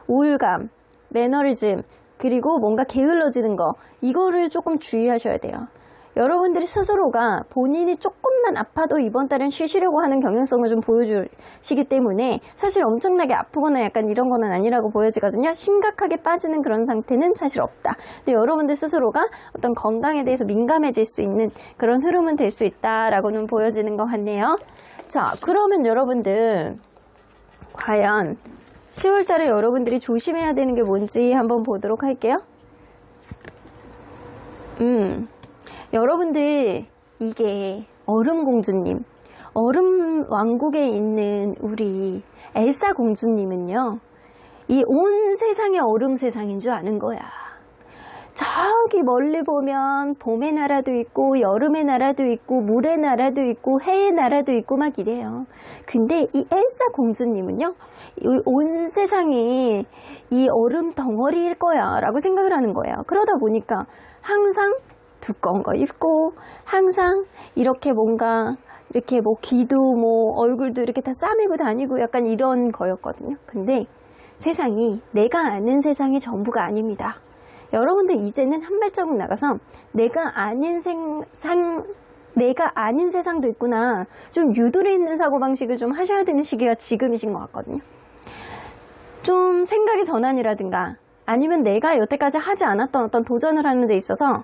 우울감, 매너리즘, 그리고 뭔가 게을러지는 거, 이거를 조금 주의하셔야 돼요. 여러분들이 스스로가 본인이 조금만 아파도 이번 달엔 쉬시려고 하는 경향성을 좀 보여주시기 때문에 사실 엄청나게 아프거나 약간 이런 거는 아니라고 보여지거든요. 심각하게 빠지는 그런 상태는 사실 없다. 근데 여러분들 스스로가 어떤 건강에 대해서 민감해질 수 있는 그런 흐름은 될 수 있다라고는 보여지는 것 같네요. 자, 그러면 여러분들 과연 10월 달에 여러분들이 조심해야 되는 게 뭔지 한번 보도록 할게요. 여러분들 이게 얼음공주님, 얼음 왕국에 있는 우리 엘사 공주님은요, 이 온 세상이 얼음 세상인 줄 아는 거야. 저기 멀리 보면 봄의 나라도 있고 여름의 나라도 있고 물의 나라도 있고 해의 나라도 있고 막 이래요. 근데 이 엘사 공주님은요, 온 세상이 이 얼음 덩어리일 거야 라고 생각을 하는 거예요. 그러다 보니까 항상 두꺼운 거 입고 항상 이렇게 뭔가 이렇게 뭐 귀도 뭐 얼굴도 이렇게 다 싸매고 다니고 약간 이런 거였거든요. 근데 세상이 내가 아는 세상이 전부가 아닙니다. 여러분들 이제는 한 발자국 나가서 내가 아는 세상도 있구나. 좀 유도리 있는 사고방식을 좀 하셔야 되는 시기가 지금이신 것 같거든요. 좀 생각의 전환이라든가 아니면 내가 여태까지 하지 않았던 어떤 도전을 하는 데 있어서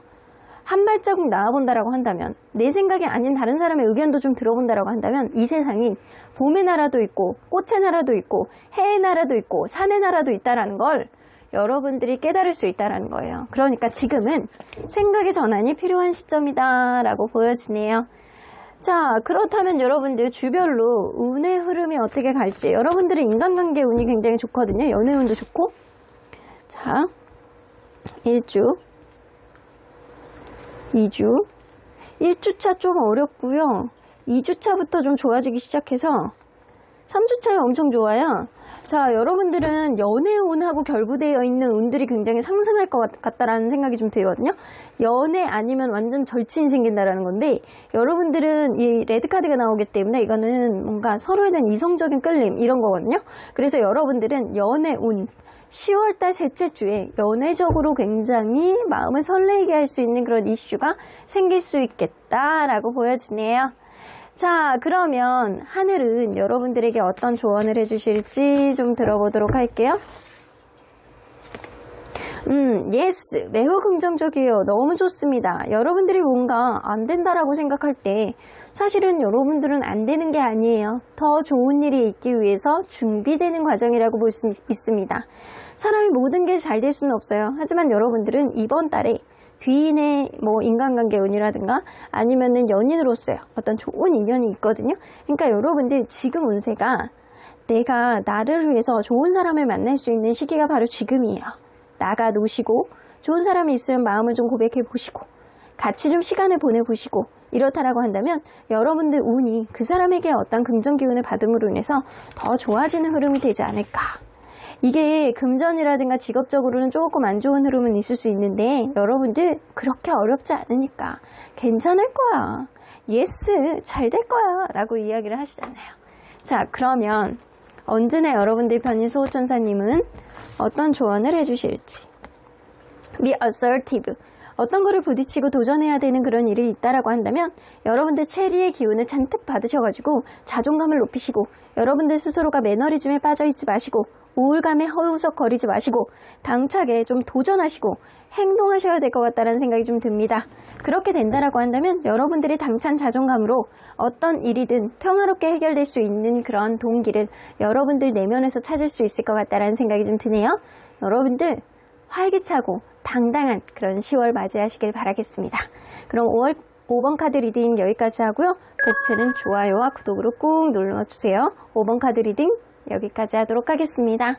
한 발자국 나와본다라고 한다면, 내 생각이 아닌 다른 사람의 의견도 좀 들어본다라고 한다면 이 세상이 봄의 나라도 있고 꽃의 나라도 있고 해의 나라도 있고 산의 나라도 있다라는 걸 여러분들이 깨달을 수 있다는 거예요. 그러니까 지금은 생각의 전환이 필요한 시점이다 라고 보여지네요. 자, 그렇다면 여러분들 주별로 운의 흐름이 어떻게 갈지, 여러분들의 인간관계 운이 굉장히 좋거든요. 연애 운도 좋고. 자, 1주 2주 1주차 좀 어렵고요. 2주차부터 좀 좋아지기 시작해서 3주차에 엄청 좋아요. 자, 여러분들은 연애운하고 결부되어 있는 운들이 굉장히 상승할 것 같다라는 생각이 좀 들거든요. 연애 아니면 완전 절친이 생긴다라는 건데, 여러분들은 이 레드카드가 나오기 때문에 이거는 뭔가 서로에 대한 이성적인 끌림 이런 거거든요. 그래서 여러분들은 연애운 10월달 셋째 주에 연애적으로 굉장히 마음을 설레게 할 수 있는 그런 이슈가 생길 수 있겠다라고 보여지네요. 자, 그러면 하늘은 여러분들에게 어떤 조언을 해주실지 좀 들어보도록 할게요. 예스, 매우 긍정적이에요. 너무 좋습니다. 여러분들이 뭔가 안 된다라고 생각할 때 사실은 여러분들은 안 되는 게 아니에요. 더 좋은 일이 있기 위해서 준비되는 과정이라고 볼 수 있습니다. 사람이 모든 게 잘 될 수는 없어요. 하지만 여러분들은 이번 달에 귀인의 뭐 인간관계 운이라든가 아니면은 연인으로서의 어떤 좋은 인연이 있거든요. 그러니까 여러분들 지금 운세가 내가 나를 위해서 좋은 사람을 만날 수 있는 시기가 바로 지금이에요. 나가 노시고 좋은 사람이 있으면 마음을 좀 고백해 보시고 같이 좀 시간을 보내보시고 이렇다라고 한다면 여러분들 운이 그 사람에게 어떤 긍정 기운을 받음으로 인해서 더 좋아지는 흐름이 되지 않을까. 이게 금전이라든가 직업적으로는 조금 안 좋은 흐름은 있을 수 있는데 여러분들 그렇게 어렵지 않으니까 괜찮을 거야. 예스, 잘 될 거야 라고 이야기를 하시잖아요. 자, 그러면 언제나 여러분들 편인 수호천사님은 어떤 조언을 해주실지. Be assertive. 어떤 거를 부딪히고 도전해야 되는 그런 일이 있다라고 한다면 여러분들 체리의 기운을 잔뜩 받으셔가지고 자존감을 높이시고 여러분들 스스로가 매너리즘에 빠져있지 마시고 우울감에 허우적거리지 마시고 당차게 좀 도전하시고 행동하셔야 될 것 같다는 생각이 좀 듭니다. 그렇게 된다라고 한다면 여러분들의 당찬 자존감으로 어떤 일이든 평화롭게 해결될 수 있는 그런 동기를 여러분들 내면에서 찾을 수 있을 것 같다는 생각이 좀 드네요. 여러분들 활기차고 당당한 그런 10월 맞이하시길 바라겠습니다. 그럼 5번 카드 리딩 여기까지 하고요. 복채는 좋아요와 구독으로 꾹 눌러주세요. 5번 카드 리딩 여기까지 하도록 하겠습니다.